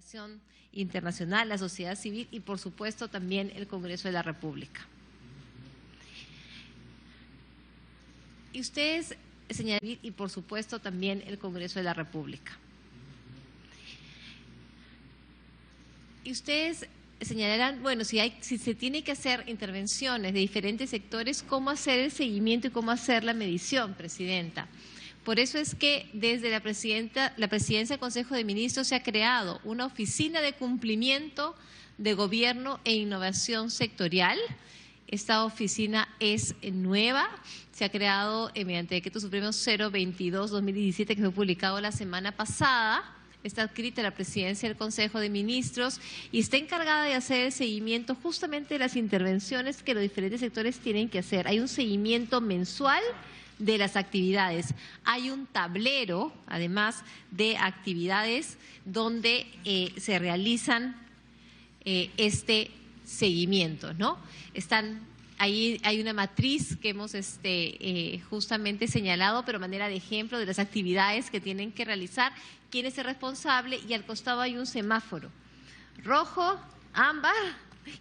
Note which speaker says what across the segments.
Speaker 1: cooperación internacional, la sociedad civil y, por supuesto, también el Congreso de la República. Y ustedes señalan, y por supuesto, también el Congreso de la República. Y ustedes señalarán, bueno, si se tiene que hacer intervenciones de diferentes sectores, ¿cómo hacer el seguimiento y cómo hacer la medición, Presidenta? Por eso es que desde la presidencia del Consejo de Ministros se ha creado una oficina de cumplimiento de gobierno e innovación sectorial. Esta oficina es nueva, se ha creado mediante Decreto Supremo 022-2017 que fue publicado la semana pasada. Está adscrita a la presidencia del Consejo de Ministros y está encargada de hacer el seguimiento justamente de las intervenciones que los diferentes sectores tienen que hacer. Hay un seguimiento mensual de las actividades. Hay un tablero, además, de actividades donde se realizan este seguimiento, ¿no? Ahí hay una matriz que hemos justamente señalado, pero de manera de ejemplo de las actividades que tienen que realizar, quién es el responsable, y al costado hay un semáforo rojo, ámbar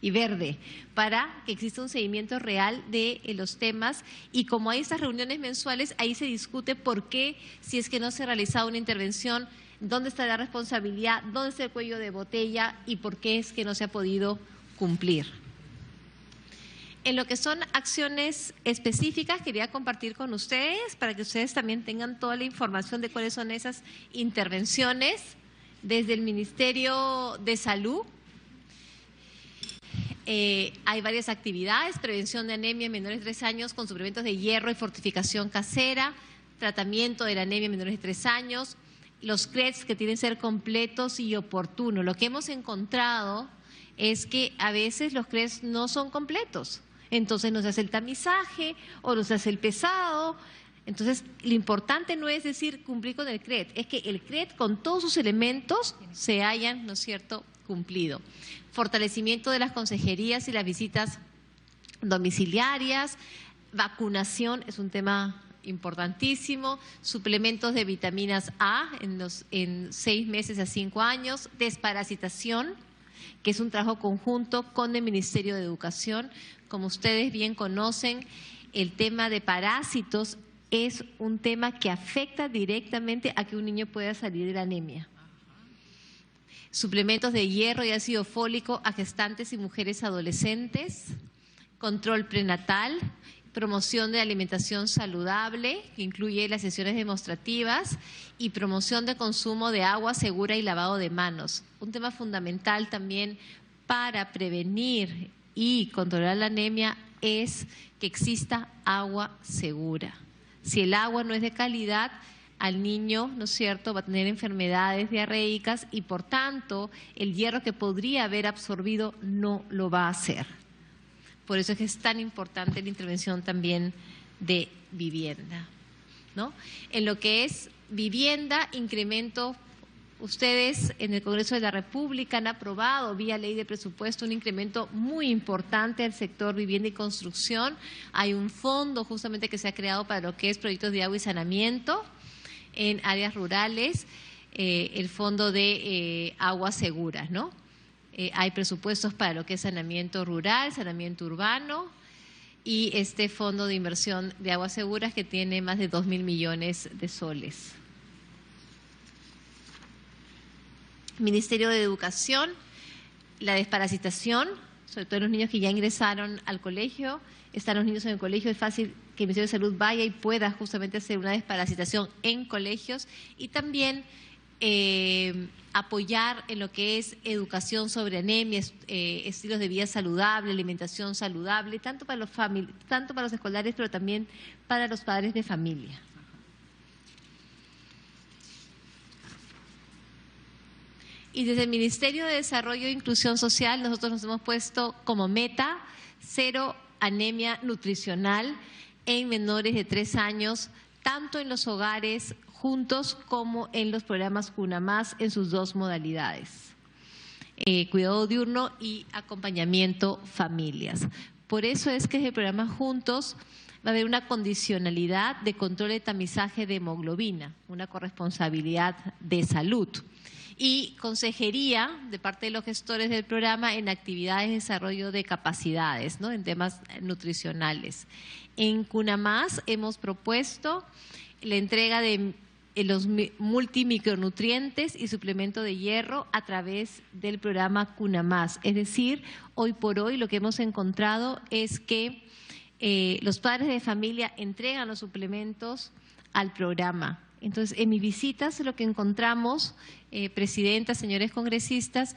Speaker 1: y verde para que exista un seguimiento real de los temas. Y como hay estas reuniones mensuales, ahí se discute por qué, si es que no se ha realizado una intervención, dónde está la responsabilidad, dónde está el cuello de botella y por qué es que no se ha podido cumplir. En lo que son acciones específicas, quería compartir con ustedes para que ustedes también tengan toda la información de cuáles son esas intervenciones. Desde el Ministerio de Salud hay varias actividades: prevención de anemia en menores de 3 años con suplementos de hierro y fortificación casera, tratamiento de la anemia en menores de 3 años, los CREDs que tienen que ser completos y oportunos. Lo que hemos encontrado es que a veces los CREDs no son completos. Entonces no se hace el tamizaje o no se hace el pesado. Entonces, lo importante no es decir cumplir con el CRED, es que el CRED con todos sus elementos se hayan, ¿no es cierto?, cumplido. Fortalecimiento de las consejerías y las visitas domiciliarias, vacunación es un tema importantísimo, suplementos de vitaminas A en 6 meses a 5 años, desparasitación, que es un trabajo conjunto con el Ministerio de Educación. Como ustedes bien conocen, el tema de parásitos es un tema que afecta directamente a que un niño pueda salir de la anemia. Suplementos de hierro y ácido fólico a gestantes y mujeres adolescentes, control prenatal, promoción de alimentación saludable, que incluye las sesiones demostrativas, y promoción de consumo de agua segura y lavado de manos. Un tema fundamental también para prevenir y controlar la anemia es que exista agua segura. Si el agua no es de calidad, al niño, ¿no es cierto?, va a tener enfermedades diarreicas y, por tanto, el hierro que podría haber absorbido no lo va a hacer. Por eso es que es tan importante la intervención también de vivienda, ¿no? En lo que es vivienda, incremento, ustedes en el Congreso de la República han aprobado vía ley de presupuesto un incremento muy importante al sector vivienda y construcción. Hay un fondo justamente que se ha creado para lo que es proyectos de agua y saneamiento en áreas rurales, el fondo de aguas seguras, ¿no? Hay presupuestos para lo que es saneamiento rural, saneamiento urbano y este fondo de inversión de aguas seguras que tiene más de 2.000 millones de soles. Ministerio de Educación, la desparasitación, sobre todo los niños que ya ingresaron al colegio, están los niños en el colegio, es fácil que el Ministerio de Salud vaya y pueda justamente hacer una desparasitación en colegios y también apoyar en lo que es educación sobre anemia, estilos de vida saludable, alimentación saludable, tanto para los escolares, pero también para los padres de familia. Y desde el Ministerio de Desarrollo e Inclusión Social nosotros nos hemos puesto como meta 0 anemia nutricional en menores de 3 años, tanto en los hogares juntos como en los programas Cuna Más en sus 2 modalidades, cuidado diurno y acompañamiento familias. Por eso es que desde el programa Juntos va a haber una condicionalidad de control de tamizaje de hemoglobina, una corresponsabilidad de salud. y consejería de parte de los gestores del programa en actividades de desarrollo de capacidades, ¿no?, en temas nutricionales. En CUNAMás hemos propuesto la entrega de los multimicronutrientes y suplemento de hierro a través del programa CUNAMás. Es decir, hoy por hoy lo que hemos encontrado es que los padres de familia entregan los suplementos al programa. Entonces, en mis visitas lo que encontramos, presidenta, señores congresistas,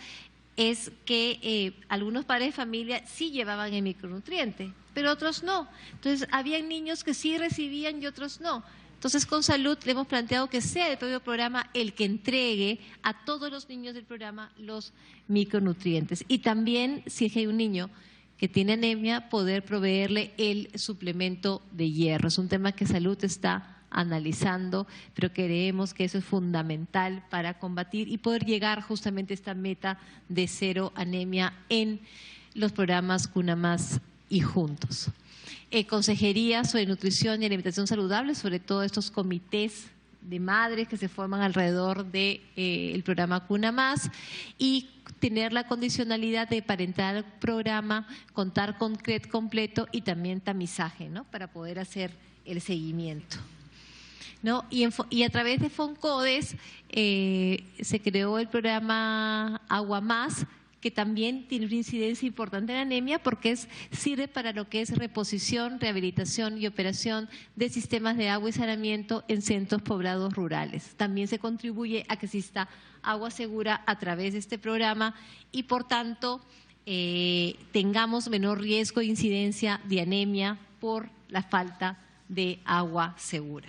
Speaker 1: es que algunos padres de familia sí llevaban el micronutriente, pero otros no. Entonces, había niños que sí recibían y otros no. Entonces, con Salud le hemos planteado que sea el propio programa el que entregue a todos los niños del programa los micronutrientes. Y también, si es que hay un niño que tiene anemia, poder proveerle el suplemento de hierro. Es un tema que Salud está analizando, pero creemos que eso es fundamental para combatir y poder llegar justamente a esta meta de cero anemia en los programas CUNAMás y Juntos. Consejería sobre nutrición y alimentación saludable, sobre todo estos comités de madres que se forman alrededor del programa CUNAMás, y tener la condicionalidad de, para entrar al programa, contar con CRED completo y también tamizaje, ¿no?, para poder hacer el seguimiento, ¿no? Y a través de FONCODES se creó el programa Agua Más, que también tiene una incidencia importante en anemia porque sirve para lo que es reposición, rehabilitación y operación de sistemas de agua y saneamiento en centros poblados rurales. También se contribuye a que exista agua segura a través de este programa y, por tanto, tengamos menor riesgo de incidencia de anemia por la falta de agua segura.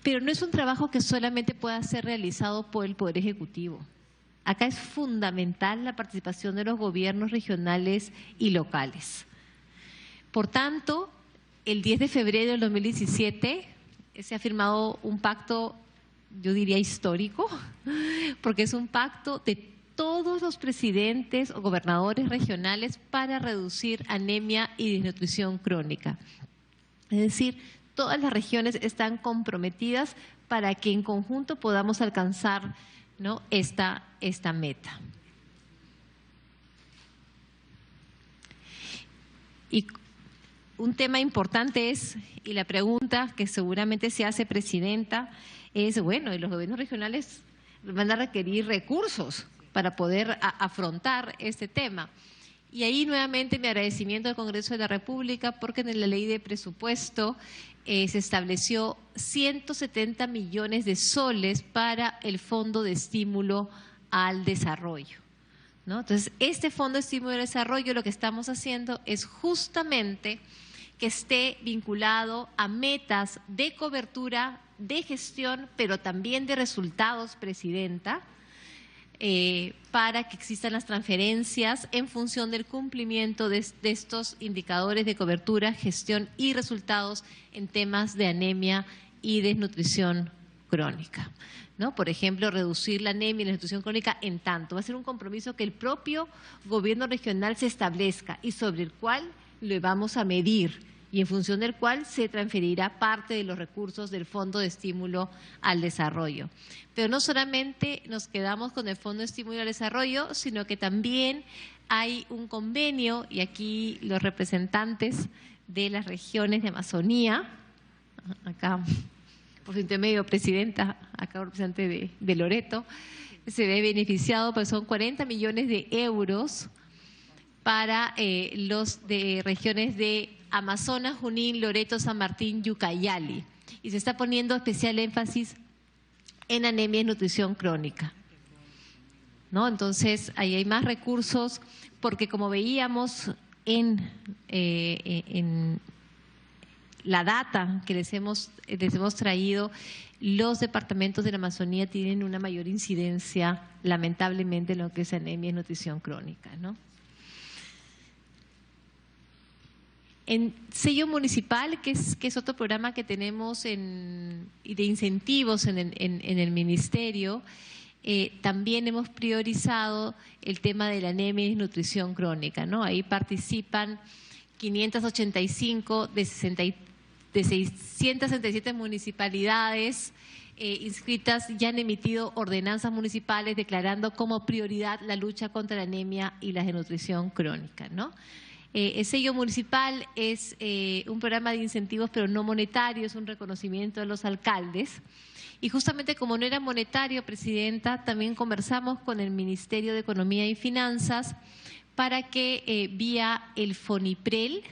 Speaker 1: Pero no es un trabajo que solamente pueda ser realizado por el Poder Ejecutivo. Acá es fundamental la participación de los gobiernos regionales y locales. Por tanto, el 10 de febrero del 2017 se ha firmado un pacto, yo diría histórico, porque es un pacto de todos los presidentes o gobernadores regionales para reducir anemia y desnutrición crónica. Es decir, todas las regiones están comprometidas para que en conjunto podamos alcanzar, ¿no?, esta meta. Y un tema importante es, y la pregunta que seguramente se hace, presidenta, es, bueno, y los gobiernos regionales van a requerir recursos para poder afrontar este tema. Y ahí nuevamente mi agradecimiento al Congreso de la República, porque en la ley de presupuesto se estableció 170 millones de soles para el Fondo de Estímulo al Desarrollo, ¿no? Entonces, este Fondo de Estímulo al Desarrollo, lo que estamos haciendo es justamente que esté vinculado a metas de cobertura, de gestión, pero también de resultados, presidenta, para que existan las transferencias en función del cumplimiento de estos indicadores de cobertura, gestión y resultados en temas de anemia y desnutrición crónica, ¿no? Por ejemplo, reducir la anemia y la desnutrición crónica en tanto. Va a ser un compromiso que el propio gobierno regional se establezca y sobre el cual lo vamos a medir, y en función del cual se transferirá parte de los recursos del Fondo de Estímulo al Desarrollo. Pero no solamente nos quedamos con el Fondo de Estímulo al Desarrollo, sino que también hay un convenio, y aquí los representantes de las regiones de Amazonía, acá por su intermedio, presidenta, acá el representante de Loreto, se ve beneficiado, pues son 40 millones de euros para los de regiones de Amazonas, Junín, Loreto, San Martín, Ucayali. Y se está poniendo especial énfasis en anemia y nutrición crónica, ¿no? Entonces, ahí hay más recursos, porque como veíamos en la data que les hemos traído, los departamentos de la Amazonía tienen una mayor incidencia, lamentablemente, en lo que es anemia y nutrición crónica, ¿no? En sello municipal, que es otro programa que tenemos de incentivos en el Ministerio, también hemos priorizado el tema de la anemia y nutrición crónica, ¿no? Ahí participan 585 de de 667 municipalidades inscritas ya han emitido ordenanzas municipales declarando como prioridad la lucha contra la anemia y la desnutrición crónica, ¿no? El sello municipal es un programa de incentivos pero no monetario, es un reconocimiento de los alcaldes. Y justamente como no era monetario, Presidenta, también conversamos con el Ministerio de Economía y Finanzas para que vía el FONIPREL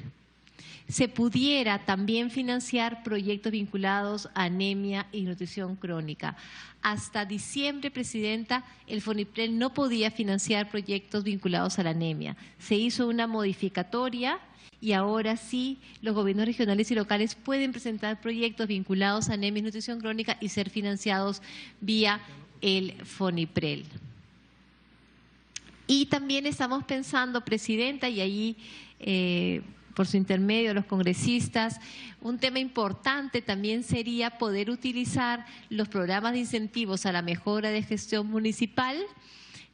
Speaker 1: se pudiera también financiar proyectos vinculados a anemia y nutrición crónica. Hasta diciembre, Presidenta, el FONIPREL no podía financiar proyectos vinculados a la anemia. Se hizo una modificatoria y ahora sí los gobiernos regionales y locales pueden presentar proyectos vinculados a anemia y nutrición crónica y ser financiados vía el FONIPREL. Y también estamos pensando, Presidenta, y ahí por su intermedio los congresistas, un tema importante también sería poder utilizar los programas de incentivos a la mejora de gestión municipal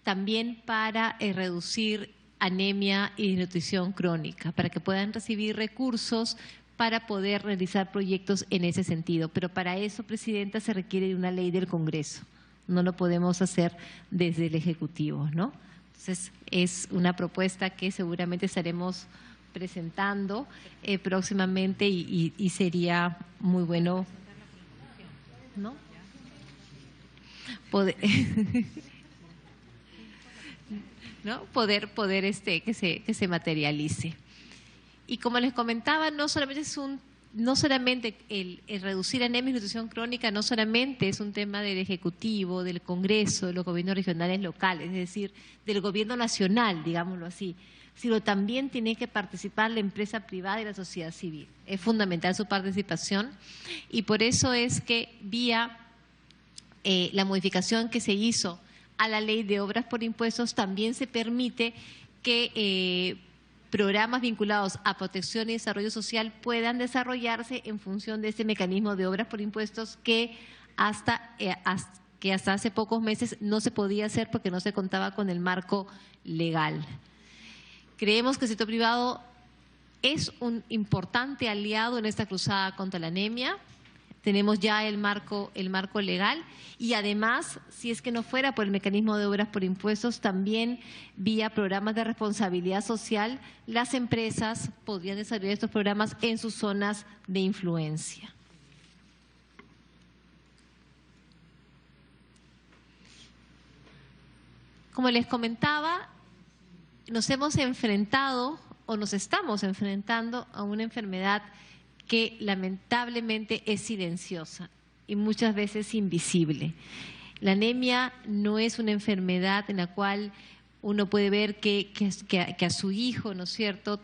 Speaker 1: también para reducir anemia y nutrición crónica, para que puedan recibir recursos para poder realizar proyectos en ese sentido. Pero para eso, Presidenta, se requiere de una ley del Congreso. No lo podemos hacer desde el Ejecutivo, ¿no? Entonces, es una propuesta que seguramente estaremos presentando próximamente y sería muy bueno, ¿no? Poder, ¿no? poder que se materialice. Y como les comentaba, no solamente el reducir anemia y nutrición crónica no solamente es un tema del Ejecutivo, del Congreso, de los gobiernos regionales locales, es decir, del gobierno nacional, digámoslo así, sino también tiene que participar la empresa privada y la sociedad civil. Es fundamental su participación y por eso es que vía la modificación que se hizo a la ley de obras por impuestos también se permite que programas vinculados a protección y desarrollo social puedan desarrollarse en función de este mecanismo de obras por impuestos que hasta hace pocos meses no se podía hacer porque no se contaba con el marco legal. Creemos que el sector privado es un importante aliado en esta cruzada contra la anemia. Tenemos ya el marco legal y además, si es que no fuera por el mecanismo de obras por impuestos, también vía programas de responsabilidad social, las empresas podrían desarrollar estos programas en sus zonas de influencia. Como les comentaba, nos hemos enfrentado o nos estamos enfrentando a una enfermedad que lamentablemente es silenciosa y muchas veces invisible. La anemia no es una enfermedad en la cual uno puede ver que a su hijo, ¿no es cierto?,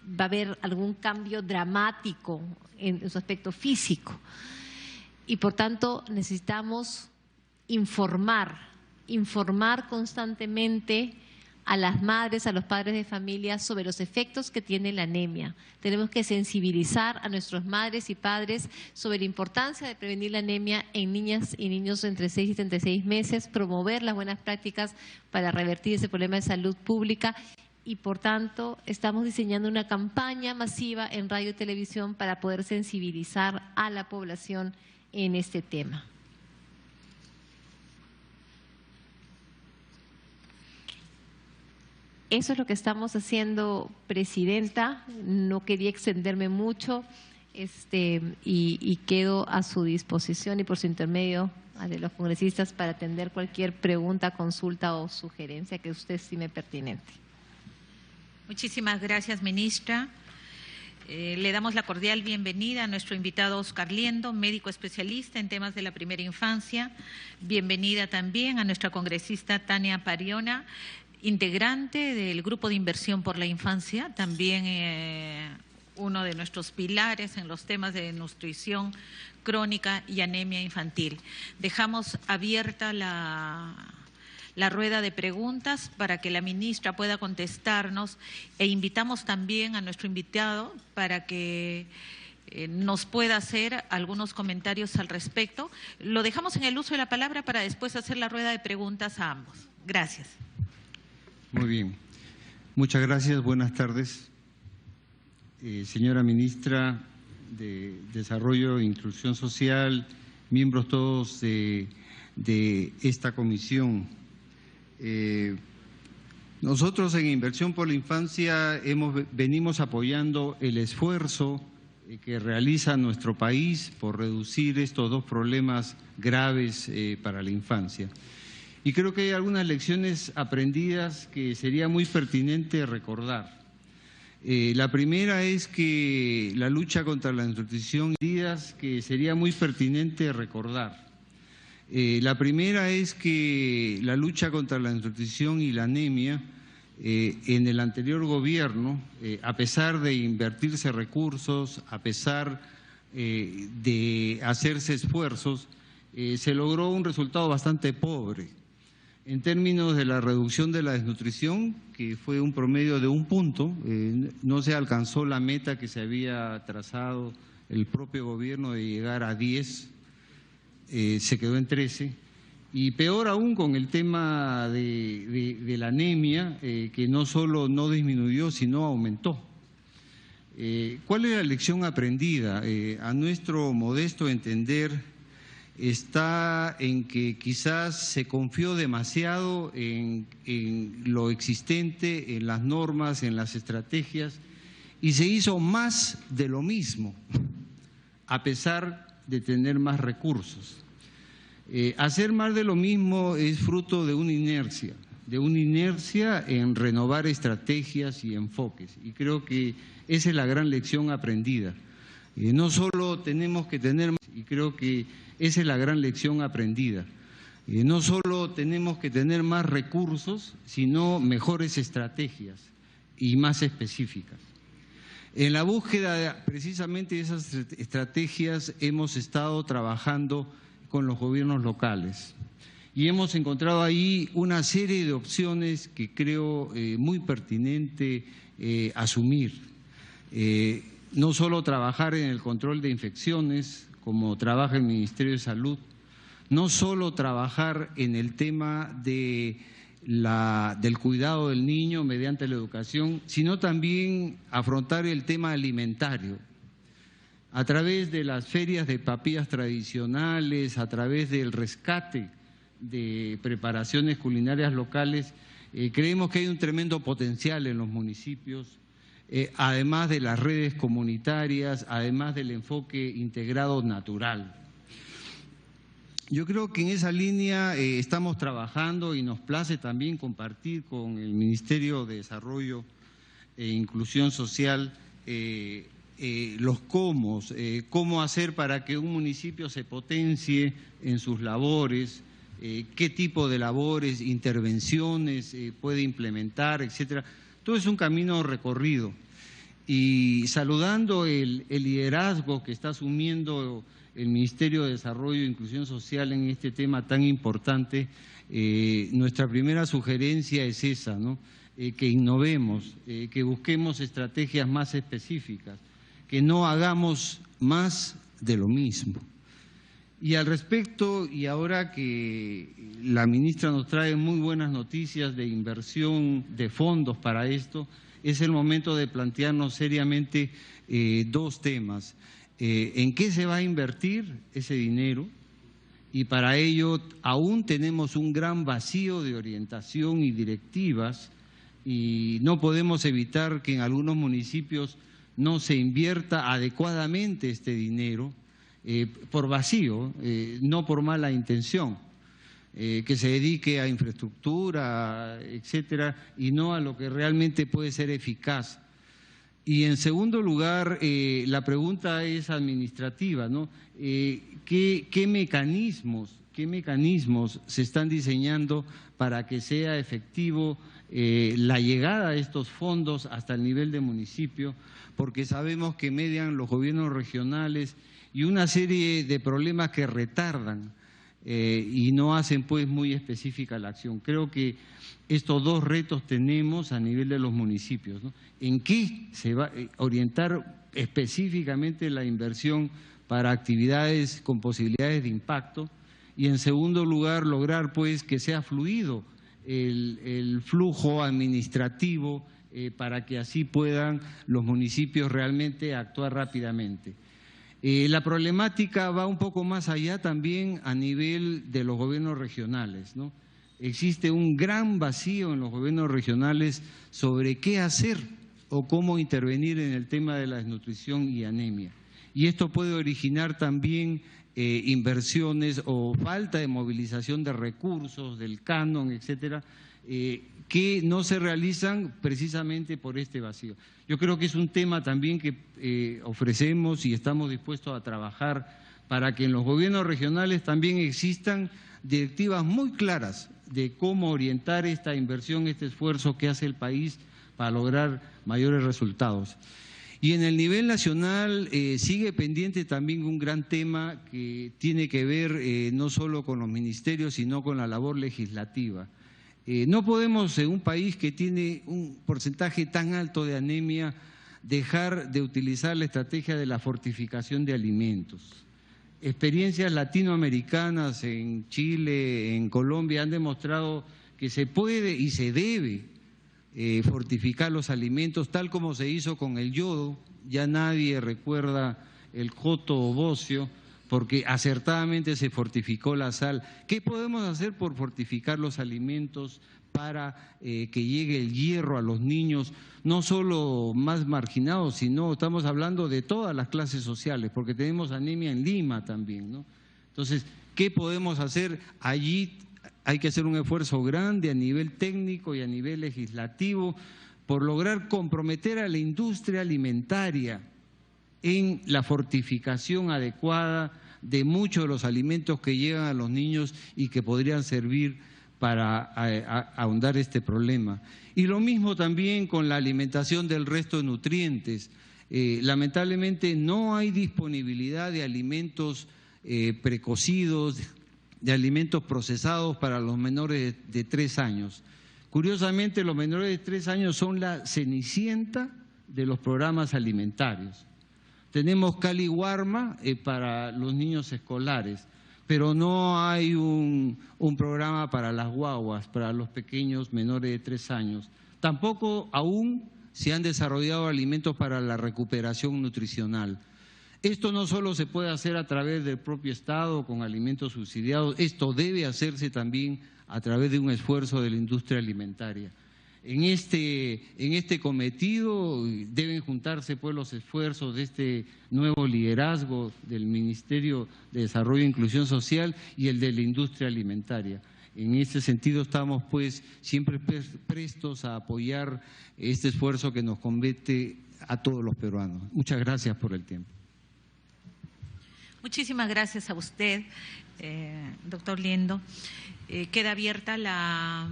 Speaker 1: va a haber algún cambio dramático en su aspecto físico. Y por tanto necesitamos informar constantemente a las madres, a los padres de familia sobre los efectos que tiene la anemia. Tenemos que sensibilizar a nuestras madres y padres sobre la importancia de prevenir la anemia en niñas y niños entre 6 y 36 meses, promover las buenas prácticas para revertir ese problema de salud pública y, por tanto, estamos diseñando una campaña masiva en radio y televisión para poder sensibilizar a la población en este tema. Eso es lo que estamos haciendo, Presidenta. No quería extenderme mucho y quedo a su disposición y por su intermedio de los congresistas para atender cualquier pregunta, consulta o sugerencia que usted estime pertinente.
Speaker 2: Muchísimas gracias, ministra. Le damos la cordial bienvenida a nuestro invitado Oscar Liendo, médico especialista en temas de la primera infancia. Bienvenida también a nuestra congresista Tania Pariona, integrante del Grupo de Inversión por la Infancia, también uno de nuestros pilares en los temas de nutrición crónica y anemia infantil. Dejamos abierta la rueda de preguntas para que la ministra pueda contestarnos e invitamos también a nuestro invitado para que nos pueda hacer algunos comentarios al respecto. Lo dejamos en el uso de la palabra para después hacer la rueda de preguntas a ambos. Gracias.
Speaker 3: Muy bien. Muchas gracias. Buenas tardes. Señora ministra, de Desarrollo e Inclusión Social, miembros todos de esta comisión. Nosotros en Inversión por la Infancia venimos apoyando el esfuerzo que realiza nuestro país por reducir estos dos problemas graves para la infancia. Y creo que hay algunas lecciones aprendidas que sería muy pertinente recordar. La primera es que la lucha contra la desnutrición, que sería muy pertinente recordar. La primera es que la lucha contra la desnutrición y la anemia en el anterior gobierno, a pesar de invertirse recursos, a pesar de hacerse esfuerzos, se logró un resultado bastante pobre. En términos de la reducción de la desnutrición, que fue un promedio de 1 punto, no se alcanzó la meta que se había trazado el propio gobierno de llegar a 10, se quedó en 13. Y peor aún con el tema de la anemia, que no solo no disminuyó, sino aumentó. ¿Cuál es la lección aprendida? A nuestro modesto entender, está en que quizás se confió demasiado en lo existente, en las normas, en las estrategias, y se hizo más de lo mismo, a pesar de tener más recursos. Hacer más de lo mismo es fruto de una inercia en renovar estrategias y enfoques, y creo que esa es la gran lección aprendida. No solo tenemos que tener más, y creo que esa es la gran lección aprendida. No solo tenemos que tener más recursos, sino mejores estrategias y más específicas. En la búsqueda precisamente de esas estrategias hemos estado trabajando con los gobiernos locales y hemos encontrado ahí una serie de opciones que creo muy pertinente asumir. No solo trabajar en el control de infecciones, como trabaja el Ministerio de Salud, no solo trabajar en el tema del cuidado del niño mediante la educación, sino también afrontar el tema alimentario. A través de las ferias de papillas tradicionales, a través del rescate de preparaciones culinarias locales, creemos que hay un tremendo potencial en los municipios, además de las redes comunitarias, además del enfoque integrado natural. Yo creo que en esa línea estamos trabajando y nos place también compartir con el Ministerio de Desarrollo e Inclusión Social los cómo hacer para que un municipio se potencie en sus labores, qué tipo de labores, intervenciones puede implementar, etcétera. Todo es un camino recorrido y saludando el liderazgo que está asumiendo el Ministerio de Desarrollo e Inclusión Social en este tema tan importante, nuestra primera sugerencia es esa, ¿no? Que innovemos, que busquemos estrategias más específicas, que no hagamos más de lo mismo. Y al respecto, y ahora que la ministra nos trae muy buenas noticias de inversión de fondos para esto, es el momento de plantearnos seriamente dos temas. ¿En qué se va a invertir ese dinero? Y para ello aún tenemos un gran vacío de orientación y directivas y no podemos evitar que en algunos municipios no se invierta adecuadamente este dinero por vacío, no por mala intención, que se dedique a infraestructura, etcétera, y no a lo que realmente puede ser eficaz. Y en segundo lugar, la pregunta es administrativa, ¿no? ¿Qué mecanismos se están diseñando para que sea efectivo la llegada de estos fondos hasta el nivel de municipio? Porque sabemos que median los gobiernos regionales y una serie de problemas que retardan y no hacen pues muy específica la acción. Creo que estos dos retos tenemos a nivel de los municipios, ¿no? ¿En qué se va a orientar específicamente la inversión para actividades con posibilidades de impacto? Y en segundo lugar, lograr pues que sea fluido el flujo administrativo para que así puedan los municipios realmente actuar rápidamente. La problemática va un poco más allá también a nivel de los gobiernos regionales, ¿no? Existe un gran vacío en los gobiernos regionales sobre qué hacer o cómo intervenir en el tema de la desnutrición y anemia. Y esto puede originar también inversiones o falta de movilización de recursos, del canon, etcétera, que no se realizan precisamente por este vacío. Yo creo que es un tema también que ofrecemos y estamos dispuestos a trabajar para que en los gobiernos regionales también existan directivas muy claras de cómo orientar esta inversión, este esfuerzo que hace el país para lograr mayores resultados. Y en el nivel nacional sigue pendiente también un gran tema que tiene que ver no solo con los ministerios, sino con la labor legislativa. No podemos, en un país que tiene un porcentaje tan alto de anemia, dejar de utilizar la estrategia de la fortificación de alimentos. Experiencias latinoamericanas en Chile, en Colombia, han demostrado que se puede y se debe fortificar los alimentos, tal como se hizo con el yodo. Ya nadie recuerda el joto o bocio, porque acertadamente se fortificó la sal. ¿Qué podemos hacer por fortificar los alimentos para que llegue el hierro a los niños, no solo más marginados, sino estamos hablando de todas las clases sociales, porque tenemos anemia en Lima también, ¿no? Entonces, ¿qué podemos hacer? Allí hay que hacer un esfuerzo grande a nivel técnico y a nivel legislativo por lograr comprometer a la industria alimentaria en la fortificación adecuada de muchos de los alimentos que llegan a los niños y que podrían servir para ahondar este problema. Y lo mismo también con la alimentación del resto de nutrientes. Lamentablemente no hay disponibilidad de alimentos precocidos, de alimentos procesados para los menores de 3 años. Curiosamente, los menores de 3 años son la cenicienta de los programas alimentarios. Tenemos Cali Warma para los niños escolares, pero no hay un programa para las guaguas, para los pequeños menores de 3 años. Tampoco aún se han desarrollado alimentos para la recuperación nutricional. Esto no solo se puede hacer a través del propio Estado con alimentos subsidiados, esto debe hacerse también a través de un esfuerzo de la industria alimentaria. En este cometido deben juntarse pues los esfuerzos de este nuevo liderazgo del Ministerio de Desarrollo e Inclusión Social y el de la industria alimentaria. En este sentido estamos pues siempre prestos a apoyar este esfuerzo que nos compete a todos los peruanos. Muchas gracias por el tiempo.
Speaker 2: Muchísimas gracias a usted, doctor Liendo. Queda abierta la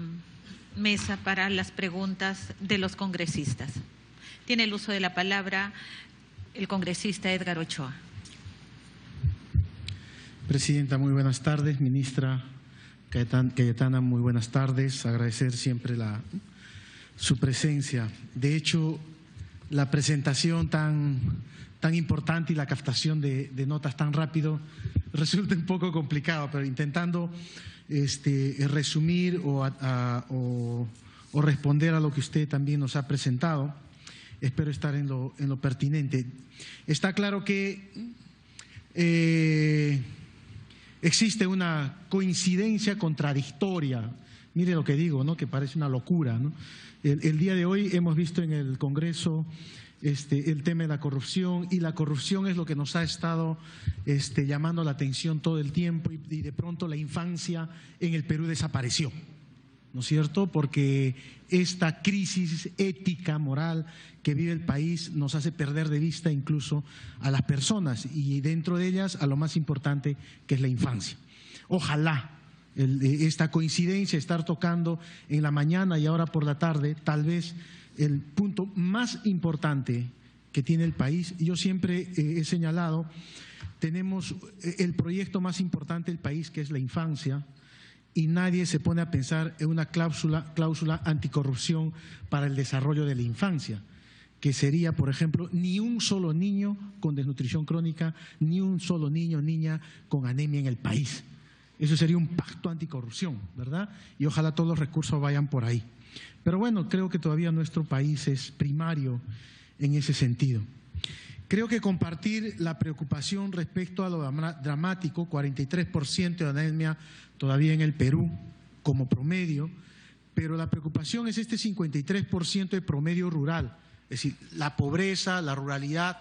Speaker 2: mesa para las preguntas de los congresistas. Tiene el uso de la palabra el congresista Edgar Ochoa.
Speaker 4: Presidenta, muy buenas tardes. Ministra Cayetana, muy buenas tardes. Agradecer siempre su presencia. De hecho, la presentación tan importante y la captación de notas tan rápido resulta un poco complicado, pero intentando resumir o responder a lo que usted también nos ha presentado, espero estar en lo pertinente. Está claro que existe una coincidencia contradictoria, mire lo que digo, ¿no? Que parece una locura, ¿no? El día de hoy hemos visto en el Congreso el tema de la corrupción, y la corrupción es lo que nos ha estado llamando la atención todo el tiempo, y de pronto la infancia en el Perú desapareció, ¿no es cierto? Porque esta crisis ética, moral que vive el país nos hace perder de vista incluso a las personas, y dentro de ellas a lo más importante, que es la infancia. Ojalá esta coincidencia, estar tocando en la mañana y ahora por la tarde, tal vez el punto más importante que tiene el país. Yo siempre he señalado, tenemos el proyecto más importante del país, que es la infancia, y nadie se pone a pensar en una cláusula anticorrupción para el desarrollo de la infancia, que sería, por ejemplo, ni un solo niño con desnutrición crónica, ni un solo niño o niña con anemia en el país. Eso sería un pacto anticorrupción, ¿verdad? Y ojalá todos los recursos vayan por ahí. Pero bueno, creo que todavía nuestro país es primario en ese sentido. Creo que compartir la preocupación respecto a lo dramático, 43% de anemia todavía en el Perú como promedio, pero la preocupación es este 53% de promedio rural. Es decir, la pobreza, la ruralidad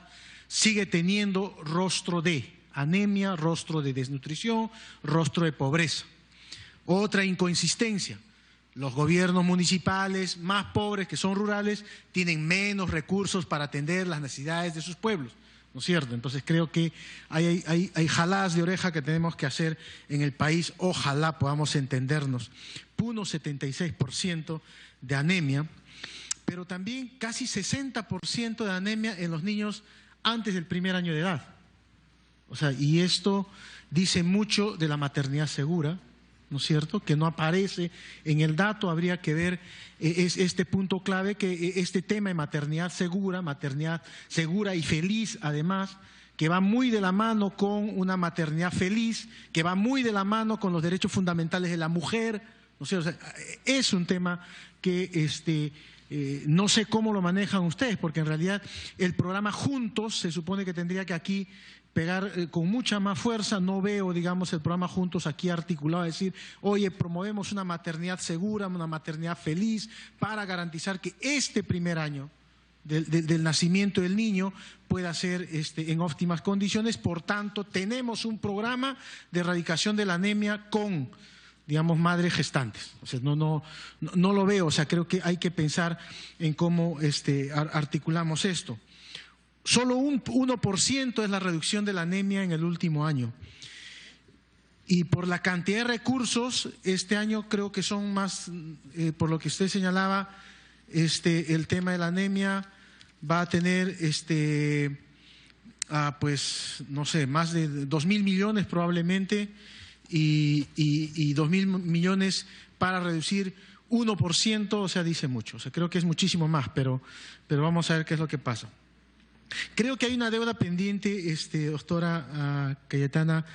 Speaker 4: sigue teniendo rostro de anemia, rostro de desnutrición, rostro de pobreza. Otra inconsistencia, los gobiernos municipales más pobres, que son rurales, tienen menos recursos para atender las necesidades de sus pueblos, ¿no es cierto? Entonces creo que hay jaladas de oreja que tenemos que hacer en el país, ojalá podamos entendernos. Puno 76% de anemia, pero también casi 60% de anemia en los niños antes del primer año de edad. O sea, y esto dice mucho de la maternidad segura, ¿no es cierto?, que no aparece en el dato. Habría que ver este punto clave, que este tema de maternidad segura y feliz, además, que va muy de la mano con una maternidad feliz, que va muy de la mano con los derechos fundamentales de la mujer, ¿no es cierto? O sea, es un tema que no sé cómo lo manejan ustedes, porque en realidad el programa Juntos se supone que tendría que aquí pegar con mucha más fuerza. No veo, digamos, el programa Juntos aquí articulado a decir, oye, promovemos una maternidad segura, una maternidad feliz, para garantizar que este primer año del nacimiento del niño pueda ser en óptimas condiciones. Por tanto, tenemos un programa de erradicación de la anemia con, digamos, madres gestantes. O sea, no lo veo. O sea, creo que hay que pensar en cómo articulamos esto. Solo un 1% es la reducción de la anemia en el último año. Y por la cantidad de recursos, este año creo que son más, por lo que usted señalaba, el tema de la anemia va a tener, pues, no sé, más de 2.000 millones probablemente, y 2.000 millones para reducir 1%, o sea, dice mucho. O sea, creo que es muchísimo más, pero vamos a ver qué es lo que pasa. Creo que hay una deuda pendiente, doctora Cayetana,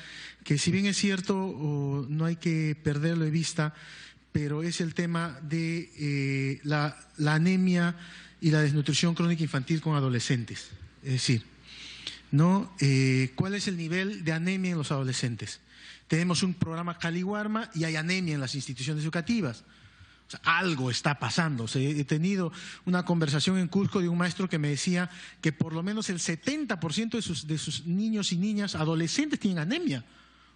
Speaker 4: que si bien es cierto, no hay que perderlo de vista, pero es el tema de la anemia y la desnutrición crónica infantil con adolescentes. Es decir, ¿no? ¿Cuál es el nivel de anemia en los adolescentes? Tenemos un programa Caliwarma y hay anemia en las instituciones educativas. O sea, algo está pasando. O sea, he tenido una conversación en Cusco de un maestro que me decía que por lo menos el 70% de sus niños y niñas adolescentes tienen anemia.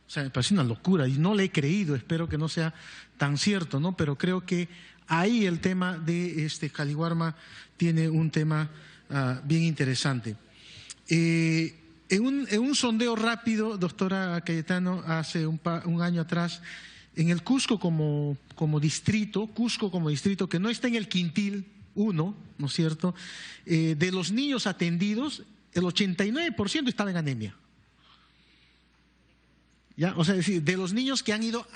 Speaker 4: O sea, me parece una locura y no le he creído, espero que no sea tan cierto, ¿no? Pero creo que ahí el tema de Caliwarma tiene un tema bien interesante. En un sondeo rápido, doctora Cayetano, hace un año atrás, en el Cusco como distrito, que no está en el quintil 1, ¿no es cierto?, de los niños atendidos, el 89% estaba en anemia. ¿Ya? O sea, es decir, de los niños que han ido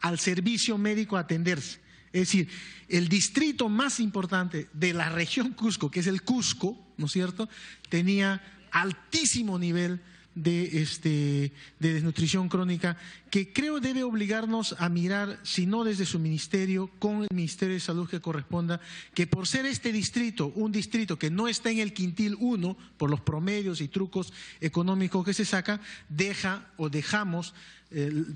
Speaker 4: al servicio médico a atenderse. Es decir, el distrito más importante de la región Cusco, que es el Cusco, ¿no es cierto?, tenía altísimo nivel de desnutrición crónica, que creo debe obligarnos a mirar, si no desde su ministerio, con el Ministerio de Salud que corresponda, que por ser este distrito, un distrito que no está en el quintil 1, por los promedios y trucos económicos que se saca, dejamos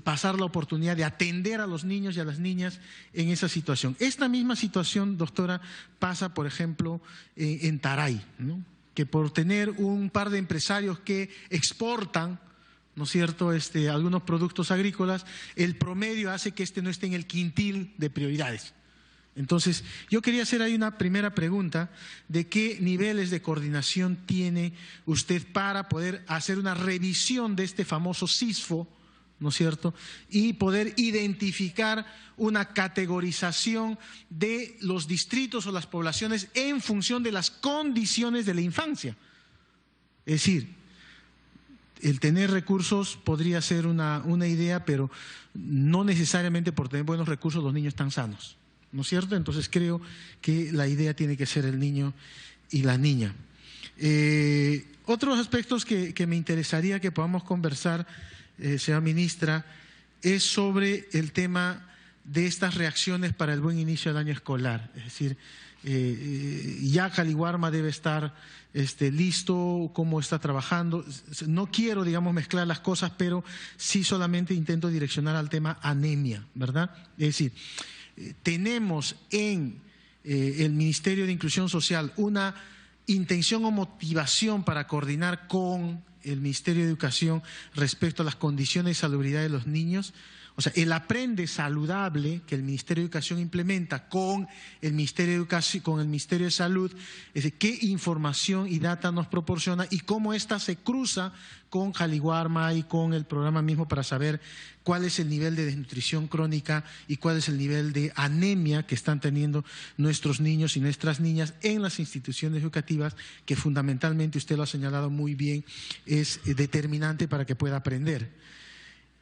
Speaker 4: pasar la oportunidad de atender a los niños y a las niñas en esa situación. Esta misma situación, doctora, pasa, por ejemplo, en Taray, ¿no?, que por tener un par de empresarios que exportan, ¿no es cierto?, algunos productos agrícolas, el promedio hace que no esté en el quintil de prioridades. Entonces, yo quería hacer ahí una primera pregunta de qué niveles de coordinación tiene usted para poder hacer una revisión de este famoso CISFO, ¿no es cierto?, y poder identificar una categorización de los distritos o las poblaciones en función de las condiciones de la infancia. Es decir, el tener recursos podría ser una idea, pero no necesariamente por tener buenos recursos los niños están sanos, ¿no es cierto? Entonces creo que la idea tiene que ser el niño y la niña. Otros aspectos que me interesaría que podamos conversar, señora ministra, es sobre el tema de estas reacciones para el buen inicio del año escolar. Es decir, ya Caliwarma debe estar listo, cómo está trabajando. No quiero, digamos, mezclar las cosas, pero sí solamente intento direccionar al tema anemia, ¿verdad? Es decir, tenemos en el Ministerio de Inclusión Social una intención o motivación para coordinar con el Ministerio de Educación respecto a las condiciones de salubridad de los niños. O sea, el Aprende Saludable que el Ministerio de Educación implementa con el Ministerio de Educación, con el Ministerio de Salud, es decir, qué información y data nos proporciona y cómo ésta se cruza con Caliwarma y con el programa mismo para saber cuál es el nivel de desnutrición crónica y cuál es el nivel de anemia que están teniendo nuestros niños y nuestras niñas en las instituciones educativas, que fundamentalmente, usted lo ha señalado muy bien, es determinante para que pueda aprender.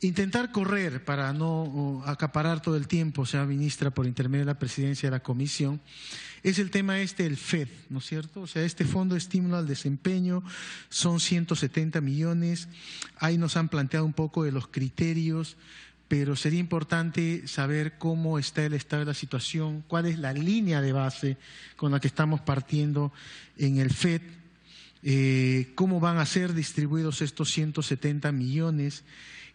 Speaker 4: Intentar correr para no acaparar todo el tiempo, señora ministra, por intermedio de la presidencia de la comisión, es el tema del FED, ¿no es cierto? O sea, este Fondo de Estímulo al Desempeño son 170 millones, ahí nos han planteado un poco de los criterios, pero sería importante saber cómo está el estado de la situación, cuál es la línea de base con la que estamos partiendo en el FED, cómo van a ser distribuidos estos 170 millones,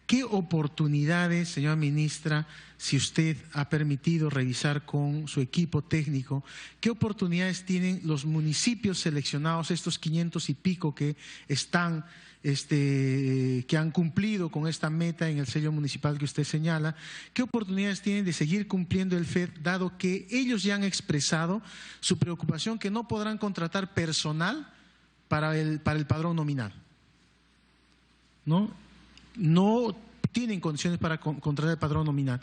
Speaker 4: ¿qué oportunidades, señora ministra, si usted ha permitido revisar con su equipo técnico, qué oportunidades tienen los municipios seleccionados, estos 500 y pico que están, que han cumplido con esta meta en el sello municipal que usted señala, qué oportunidades tienen de seguir cumpliendo el FED, dado que ellos ya han expresado su preocupación que no podrán contratar personal para el padrón nominal? No tienen condiciones para contratar el padrón nominal.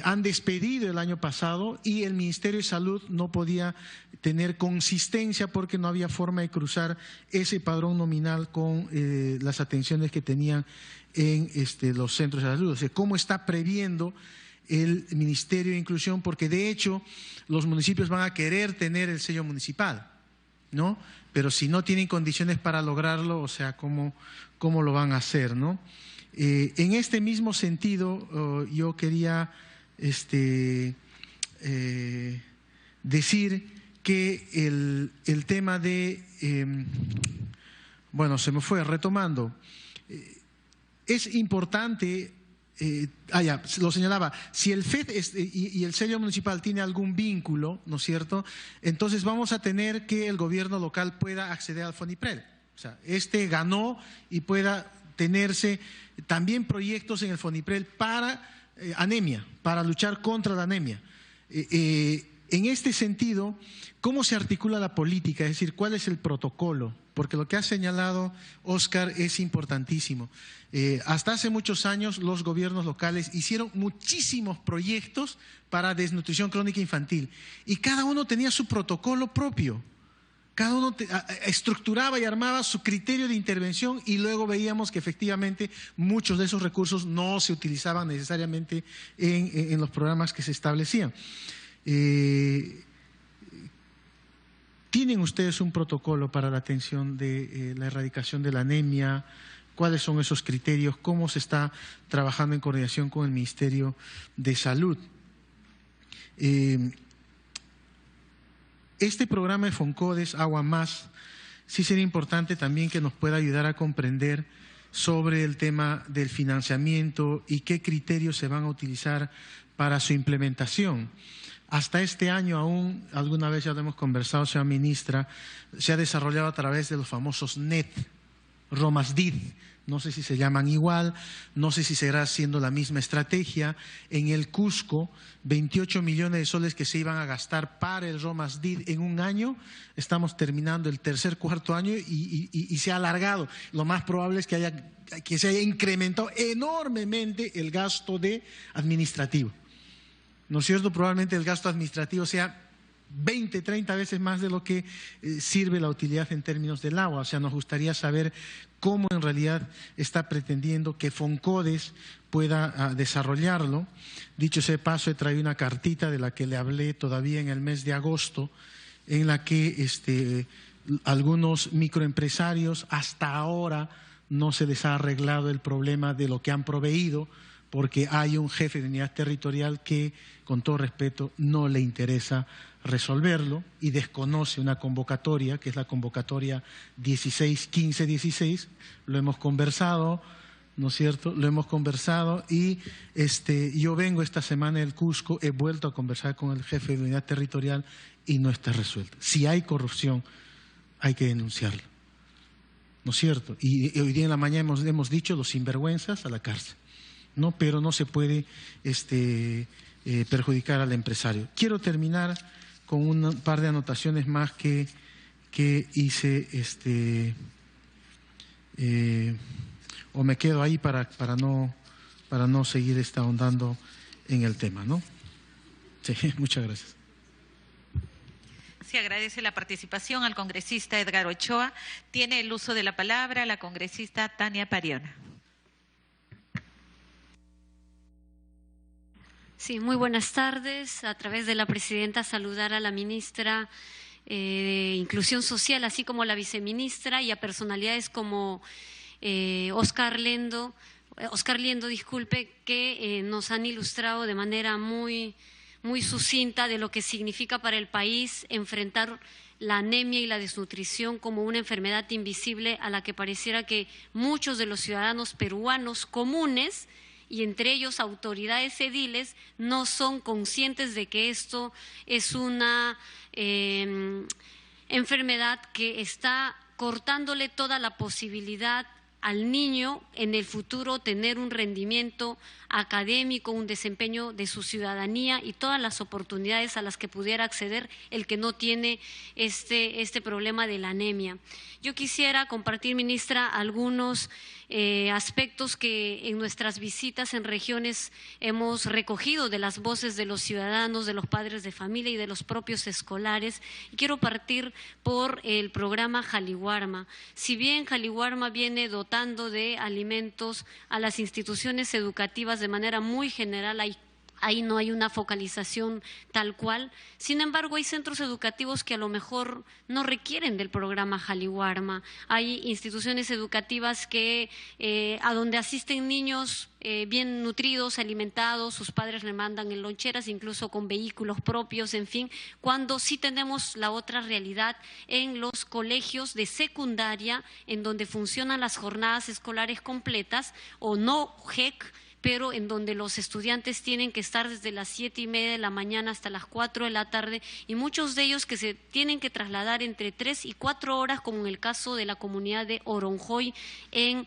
Speaker 4: Han despedido el año pasado y el Ministerio de Salud no podía tener consistencia porque no había forma de cruzar ese padrón nominal con las atenciones que tenían en los centros de salud. O sea, ¿cómo está previendo el Ministerio de Inclusión? Porque de hecho los municipios van a querer tener el sello municipal, ¿no? Pero si no tienen condiciones para lograrlo, o sea, ¿cómo lo van a hacer, no? En este mismo sentido, yo quería decir que el tema de, bueno, se me fue, retomando, es importante, ya, lo señalaba, si el FED y el sello municipal tiene algún vínculo, ¿no es cierto?, entonces vamos a tener que el gobierno local pueda acceder al FONIPREL. O sea, ganó y pueda tenerse también proyectos en el FONIPREL para anemia, para luchar contra la anemia. En este sentido, ¿cómo se articula la política? Es decir, ¿cuál es el protocolo? Porque lo que ha señalado Óscar es importantísimo. Hasta hace muchos años los gobiernos locales hicieron muchísimos proyectos para desnutrición crónica infantil y cada uno tenía su protocolo propio. Cada uno estructuraba y armaba su criterio de intervención y luego veíamos que efectivamente muchos de esos recursos no se utilizaban necesariamente en los programas que se establecían. ¿Tienen ustedes un protocolo para la atención de la erradicación de la anemia? ¿Cuáles son esos criterios? ¿Cómo se está trabajando en coordinación con el Ministerio de Salud? Este programa de FONCODES, Agua Más, sí sería importante también que nos pueda ayudar a comprender sobre el tema del financiamiento y qué criterios se van a utilizar para su implementación. Hasta este año aún, alguna vez ya lo hemos conversado, señora ministra, se ha desarrollado a través de los famosos NET, ROMASDID, no sé si se llaman igual, no sé si será siendo la misma estrategia. En el Cusco, 28 millones de soles que se iban a gastar para el ROMASDID en un año, estamos terminando el tercer, cuarto año y se ha alargado. Lo más probable es que se haya incrementado enormemente el gasto administrativo. ¿No es cierto? Probablemente el gasto administrativo sea 20, 30 veces más de lo que sirve la utilidad en términos del agua. O sea, nos gustaría saber cómo en realidad está pretendiendo que FONCODES pueda desarrollarlo. Dicho ese paso, he traído una cartita de la que le hablé todavía en el mes de agosto, en la que algunos microempresarios hasta ahora no se les ha arreglado el problema de lo que han proveído, porque hay un jefe de unidad territorial que, con todo respeto, no le interesa resolverlo y desconoce una convocatoria, que es la convocatoria 16-15-16, lo hemos conversado, ¿no es cierto? Lo hemos conversado y yo vengo esta semana del Cusco, he vuelto a conversar con el jefe de unidad territorial y no está resuelta. Si hay corrupción, hay que denunciarla, ¿no es cierto? Y hoy día en la mañana hemos dicho los sinvergüenzas a la cárcel, ¿no? Pero no se puede perjudicar al empresario. Quiero terminar con un par de anotaciones más que hice, o me quedo ahí para no seguir ahondando en el tema, ¿no? Sí, muchas gracias.
Speaker 2: Se agradece la participación al congresista Edgar Ochoa. Tiene el uso de la palabra la congresista Tania Pariona.
Speaker 5: Sí, muy buenas tardes. A través de la presidenta, saludar a la ministra de Inclusión Social, así como a la viceministra, y a personalidades como Oscar Liendo, que nos han ilustrado de manera muy sucinta de lo que significa para el país enfrentar la anemia y la desnutrición como una enfermedad invisible a la que pareciera que muchos de los ciudadanos peruanos comunes, y entre ellos autoridades ediles, no son conscientes de que esto es una enfermedad que está cortándole toda la posibilidad al niño en el futuro tener un rendimiento académico, un desempeño de su ciudadanía y todas las oportunidades a las que pudiera acceder el que no tiene este problema de la anemia. Yo quisiera compartir, ministra, algunos aspectos que en nuestras visitas en regiones hemos recogido de las voces de los ciudadanos, de los padres de familia y de los propios escolares. Y quiero partir por el programa Jaliwarma. Si bien Jaliwarma viene dotando de alimentos a las instituciones educativas de manera muy general, ahí no hay una focalización tal cual. Sin embargo, hay centros educativos que a lo mejor no requieren del programa Jaliwarma. Hay instituciones educativas que a donde asisten niños bien nutridos, alimentados, sus padres le mandan en loncheras, incluso con vehículos propios, en fin, cuando sí tenemos la otra realidad en los colegios de secundaria, en donde funcionan las jornadas escolares completas o no JEC, pero en donde los estudiantes tienen que estar desde las 7:30 de la mañana hasta las 4 de la tarde, y muchos de ellos que se tienen que trasladar entre 3 y 4 horas, como en el caso de la comunidad de Oronjoy en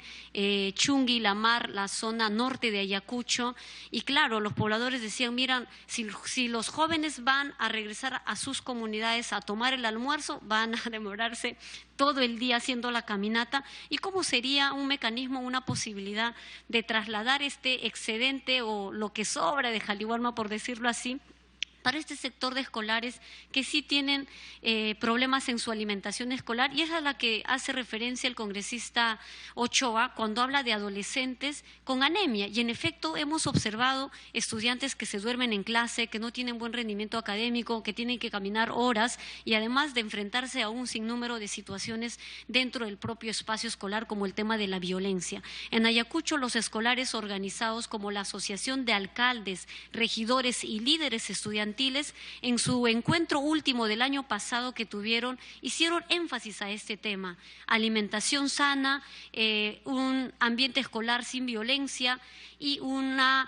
Speaker 5: Chungui, Lamar, la zona norte de Ayacucho. Y claro, los pobladores decían, miran, si los jóvenes van a regresar a sus comunidades a tomar el almuerzo, van a demorarse todo el día haciendo la caminata. ¿Y cómo sería un mecanismo, una posibilidad de trasladar este excedente o lo que sobra de Jaliwarma, por decirlo así, para este sector de escolares que sí tienen problemas en su alimentación escolar? Y es a la que hace referencia el congresista Ochoa cuando habla de adolescentes con anemia. Y en efecto hemos observado estudiantes que se duermen en clase, que no tienen buen rendimiento académico, que tienen que caminar horas y además de enfrentarse a un sinnúmero de situaciones dentro del propio espacio escolar, como el tema de la violencia. En Ayacucho, los escolares organizados como la Asociación de Alcaldes, Regidores y Líderes Estudiantiles, en su encuentro último del año pasado que tuvieron, hicieron énfasis a este tema: alimentación sana, un ambiente escolar sin violencia y una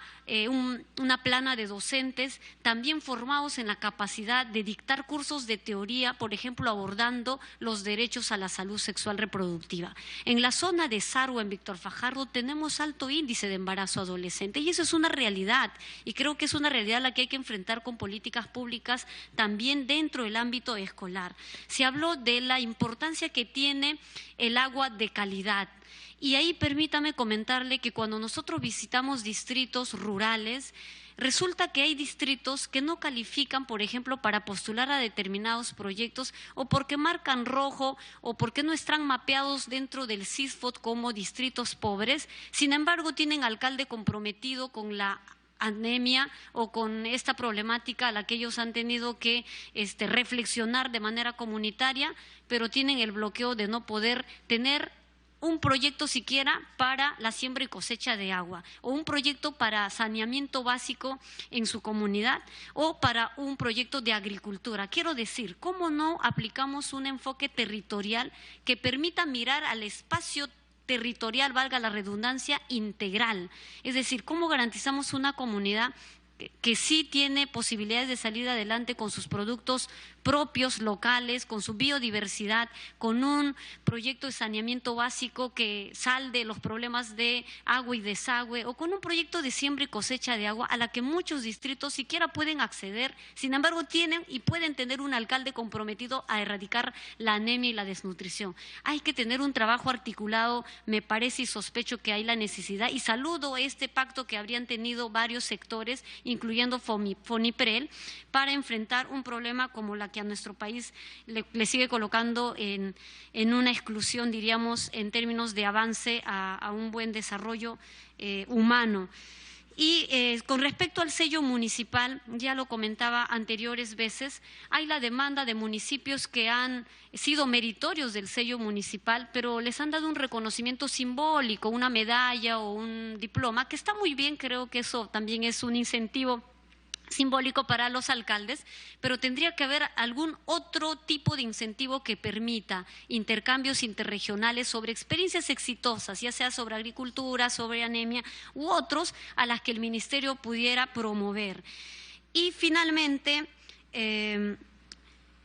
Speaker 5: plana de docentes también formados en la capacidad de dictar cursos de teoría, por ejemplo, abordando los derechos a la salud sexual reproductiva. En la zona de Sarua, en Víctor Fajardo, tenemos alto índice de embarazo adolescente y eso es una realidad, y creo que es una realidad a la que hay que enfrentar con políticas públicas también dentro del ámbito escolar. Se habló de la importancia que tiene el agua de calidad. Y ahí permítame comentarle que cuando nosotros visitamos distritos rurales, resulta que hay distritos que no califican, por ejemplo, para postular a determinados proyectos, o porque marcan rojo o porque no están mapeados dentro del CISFOT como distritos pobres. Sin embargo, tienen alcalde comprometido con la anemia o con esta problemática a la que ellos han tenido que reflexionar de manera comunitaria, pero tienen el bloqueo de no poder tener un proyecto siquiera para la siembra y cosecha de agua, o un proyecto para saneamiento básico en su comunidad, o para un proyecto de agricultura. Quiero decir, ¿cómo no aplicamos un enfoque territorial que permita mirar al espacio territorial, valga la redundancia, integral? Es decir, ¿cómo garantizamos una comunidad que sí tiene posibilidades de salir adelante con sus productos propios, locales, con su biodiversidad, con un proyecto de saneamiento básico que salde los problemas de agua y desagüe, o con un proyecto de siembra y cosecha de agua a la que muchos distritos siquiera pueden acceder, sin embargo tienen y pueden tener un alcalde comprometido a erradicar la anemia y la desnutrición? Hay que tener un trabajo articulado, me parece y sospecho que hay la necesidad, y saludo este pacto que habrían tenido varios sectores, incluyendo FONIPREL, para enfrentar un problema como la que a nuestro país le sigue colocando en una exclusión, diríamos, en términos de avance a un buen desarrollo humano. Y con respecto al sello municipal, ya lo comentaba anteriores veces, hay la demanda de municipios que han sido meritorios del sello municipal, pero les han dado un reconocimiento simbólico, una medalla o un diploma, que está muy bien, creo que eso también es un incentivo simbólico para los alcaldes, pero tendría que haber algún otro tipo de incentivo que permita intercambios interregionales sobre experiencias exitosas, ya sea sobre agricultura, sobre anemia u otros a las que el ministerio pudiera promover. Y finalmente,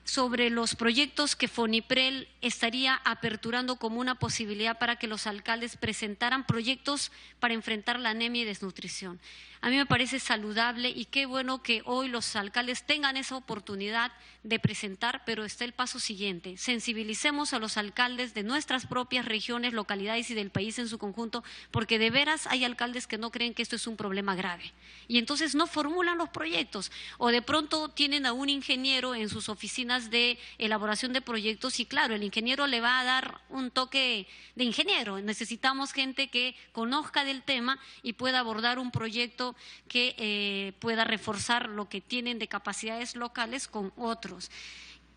Speaker 5: sobre los proyectos que FONIPREL estaría aperturando como una posibilidad para que los alcaldes presentaran proyectos para enfrentar la anemia y desnutrición. A mí me parece saludable y qué bueno que hoy los alcaldes tengan esa oportunidad de presentar, pero está el paso siguiente: sensibilicemos a los alcaldes de nuestras propias regiones, localidades y del país en su conjunto, porque de veras hay alcaldes que no creen que esto es un problema grave y entonces no formulan los proyectos, o de pronto tienen a un ingeniero en sus oficinas de elaboración de proyectos y claro, el ingeniero le va a dar un toque de ingeniero. Necesitamos gente que conozca del tema y pueda abordar un proyecto que pueda reforzar lo que tienen de capacidades locales con otros.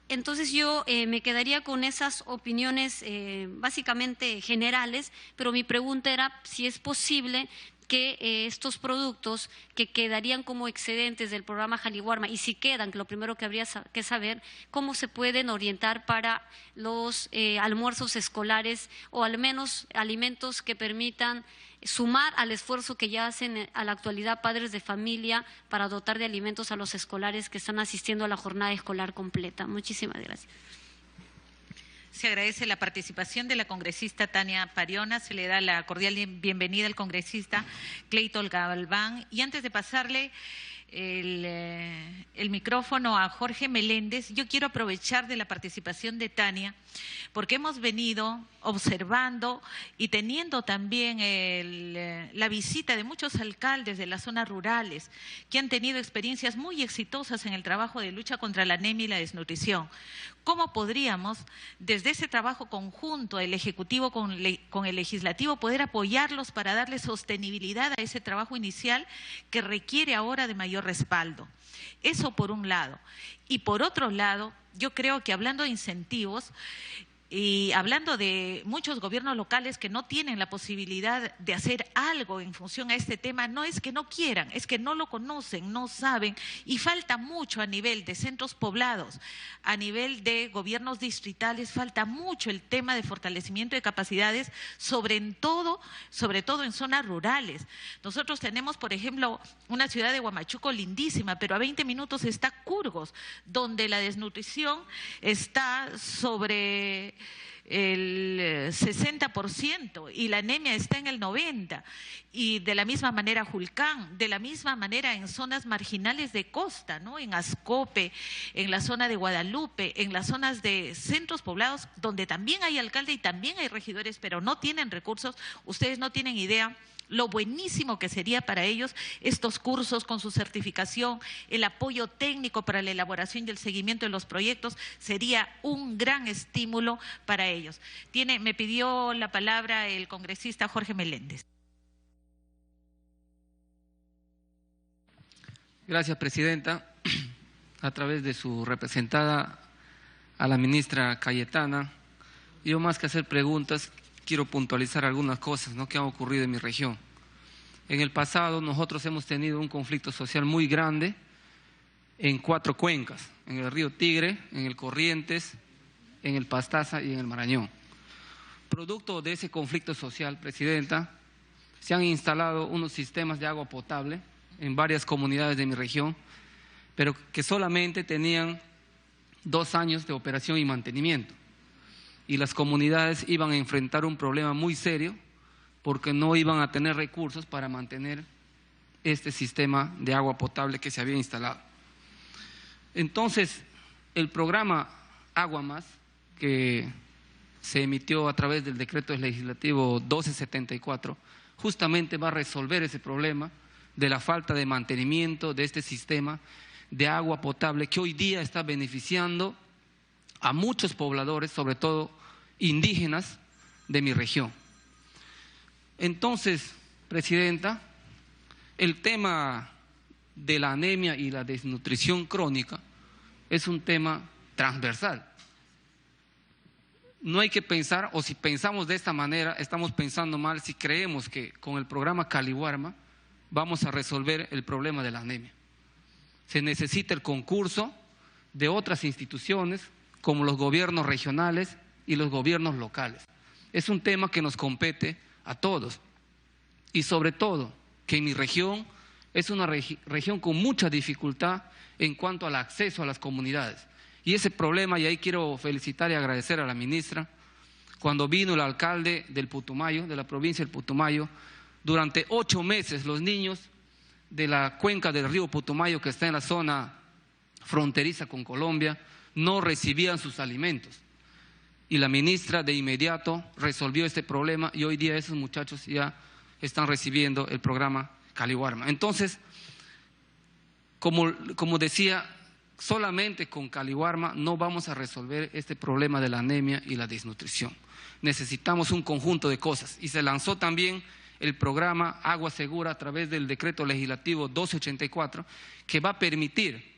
Speaker 5: Entonces yo me quedaría con esas opiniones básicamente generales, pero mi pregunta era si es posible que estos productos que quedarían como excedentes del programa Jaliwarma, y si quedan, que lo primero que habría que saber, cómo se pueden orientar para los almuerzos escolares, o al menos alimentos que permitan sumar al esfuerzo que ya hacen a la actualidad padres de familia para dotar de alimentos a los escolares que están asistiendo a la jornada escolar completa. Muchísimas gracias.
Speaker 2: Se agradece la participación de la congresista Tania Pariona, se le da la cordial bienvenida al congresista Cleiton Galván, y antes de pasarle el micrófono a Jorge Meléndez, yo quiero aprovechar de la participación de Tania, porque hemos venido observando y teniendo también la visita de muchos alcaldes de las zonas rurales que han tenido experiencias muy exitosas en el trabajo de lucha contra la anemia y la desnutrición. ¿Cómo podríamos, desde ese trabajo conjunto, el Ejecutivo con el Legislativo, poder apoyarlos para darle sostenibilidad a ese trabajo inicial que requiere ahora de mayor respaldo? Eso por un lado. Y por otro lado, yo creo que hablando de incentivos y hablando de muchos gobiernos locales que no tienen la posibilidad de hacer algo en función a este tema, no es que no quieran, es que no lo conocen, no saben, y falta mucho a nivel de centros poblados, a nivel de gobiernos distritales, falta mucho el tema de fortalecimiento de capacidades, sobre todo en zonas rurales. Nosotros tenemos, por ejemplo, una ciudad de Huamachuco lindísima, pero a 20 minutos está Curgos, donde la desnutrición está sobre el 60% y la anemia está en el 90%, y de la misma manera Julcán, de la misma manera en zonas marginales de costa, ¿no? En Ascope, en la zona de Guadalupe, en las zonas de centros poblados donde también hay alcalde y también hay regidores, pero no tienen recursos. Ustedes no tienen idea lo buenísimo que sería para ellos estos cursos con su certificación, el apoyo técnico para la elaboración y el seguimiento de los proyectos, sería un gran estímulo para ellos. Me pidió la palabra el congresista Jorge Meléndez.
Speaker 6: Gracias, presidenta. A través de su representada, a la ministra Cayetana, yo más que hacer preguntas, quiero puntualizar algunas cosas, ¿no?, que han ocurrido en mi región. En el pasado nosotros hemos tenido un conflicto social muy grande en 4 cuencas, en el río Tigre, en el Corrientes, en el Pastaza y en el Marañón. Producto de ese conflicto social, Presidenta, se han instalado unos sistemas de agua potable en varias comunidades de mi región, pero que solamente tenían 2 años de operación y mantenimiento. Y las comunidades iban a enfrentar un problema muy serio porque no iban a tener recursos para mantener este sistema de agua potable que se había instalado. Entonces, el programa Agua Más, que se emitió a través del decreto legislativo 1274, justamente va a resolver ese problema de la falta de mantenimiento de este sistema de agua potable que hoy día está beneficiando a muchos pobladores, sobre todo indígenas de mi región. Entonces, Presidenta, el tema de la anemia y la desnutrición crónica es un tema transversal. No hay que pensar, o si pensamos de esta manera, estamos pensando mal si creemos que con el programa Caliwarma vamos a resolver el problema de la anemia. Se necesita el concurso de otras instituciones como los gobiernos regionales y los gobiernos locales. Es un tema que nos compete a todos y sobre todo que en mi región es una región con mucha dificultad en cuanto al acceso a las comunidades. Y ese problema, y ahí quiero felicitar y agradecer a la ministra, cuando vino el alcalde del Putumayo, de la provincia del Putumayo, durante 8 meses los niños de la cuenca del río Putumayo, que está en la zona fronteriza con Colombia, no recibían sus alimentos. Y la ministra de inmediato resolvió este problema y hoy día esos muchachos ya están recibiendo el programa Caliwarma. Entonces, como decía, solamente con Caliwarma no vamos a resolver este problema de la anemia y la desnutrición. Necesitamos un conjunto de cosas y se lanzó también el programa Agua Segura a través del decreto legislativo 1284 que va a permitir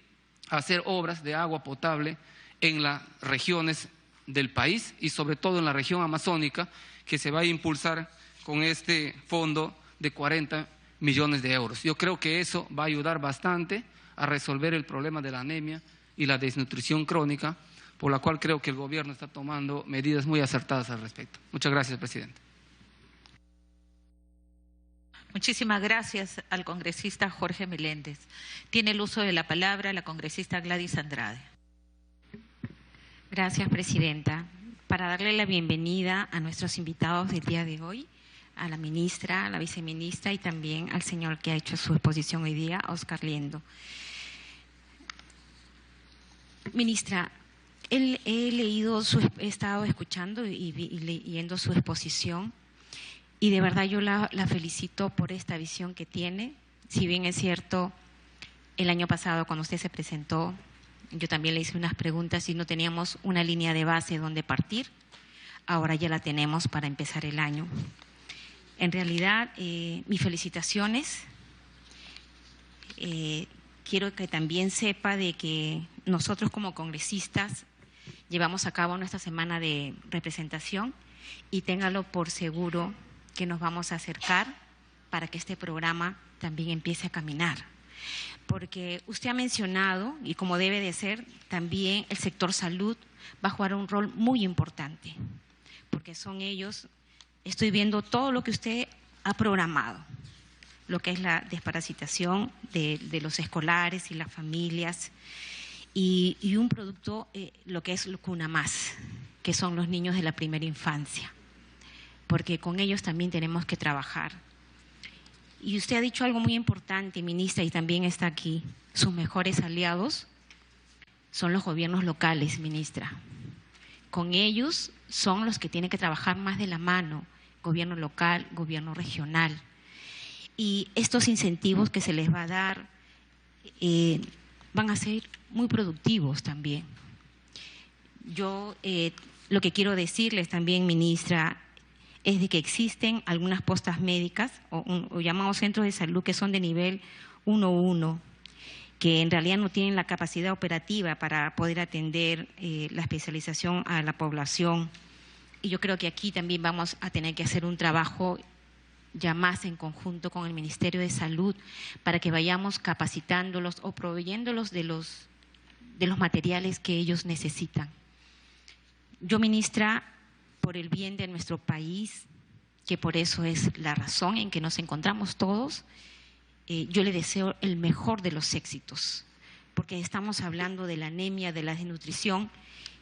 Speaker 6: hacer obras de agua potable en las regiones del país y sobre todo en la región amazónica, que se va a impulsar con este fondo de 40 millones de euros. Yo creo que eso va a ayudar bastante a resolver el problema de la anemia y la desnutrición crónica, por la cual creo que el gobierno está tomando medidas muy acertadas al respecto. Muchas gracias, presidente.
Speaker 2: Muchísimas gracias al congresista Jorge Meléndez. Tiene el uso de la palabra la congresista Gladys Andrade.
Speaker 7: Gracias, presidenta. Para darle la bienvenida a nuestros invitados del día de hoy, a la ministra, a la viceministra y también al señor que ha hecho su exposición hoy día, Oscar Liendo. Ministra, he estado escuchando y leyendo su exposición y de verdad yo la felicito por esta visión que tiene. Si bien es cierto, el año pasado cuando usted se presentó, yo también le hice unas preguntas y no teníamos una línea de base donde partir. Ahora ya la tenemos para empezar el año. En realidad, mis felicitaciones. Quiero que también sepa de que nosotros como congresistas llevamos a cabo nuestra semana de representación y téngalo por seguro que nos vamos a acercar para que este programa también empiece a caminar. Porque usted ha mencionado, y como debe de ser, también el sector salud va a jugar un rol muy importante, porque son ellos, estoy viendo todo lo que usted ha programado, lo que es la desparasitación de los escolares y las familias, y un producto, lo que es Cuna Más, que son los niños de la primera infancia, porque con ellos también tenemos que trabajar. Y usted ha dicho algo muy importante, ministra, y también está aquí, sus mejores aliados son los gobiernos locales, ministra. Con ellos son los que tienen que trabajar más de la mano, gobierno local, gobierno regional. Y estos incentivos que se les va a dar van a ser muy productivos también. Yo lo que quiero decirles también, ministra, es de que existen algunas postas médicas o llamados centros de salud que son de nivel 1-1, que en realidad no tienen la capacidad operativa para poder atender la especialización a la población y yo creo que aquí también vamos a tener que hacer un trabajo ya más en conjunto con el Ministerio de Salud para que vayamos capacitándolos o proveyéndolos de los materiales que ellos necesitan. Yo, ministra, por el bien de nuestro país, que por eso es la razón en que nos encontramos todos, yo le deseo el mejor de los éxitos, porque estamos hablando de la anemia, de la desnutrición,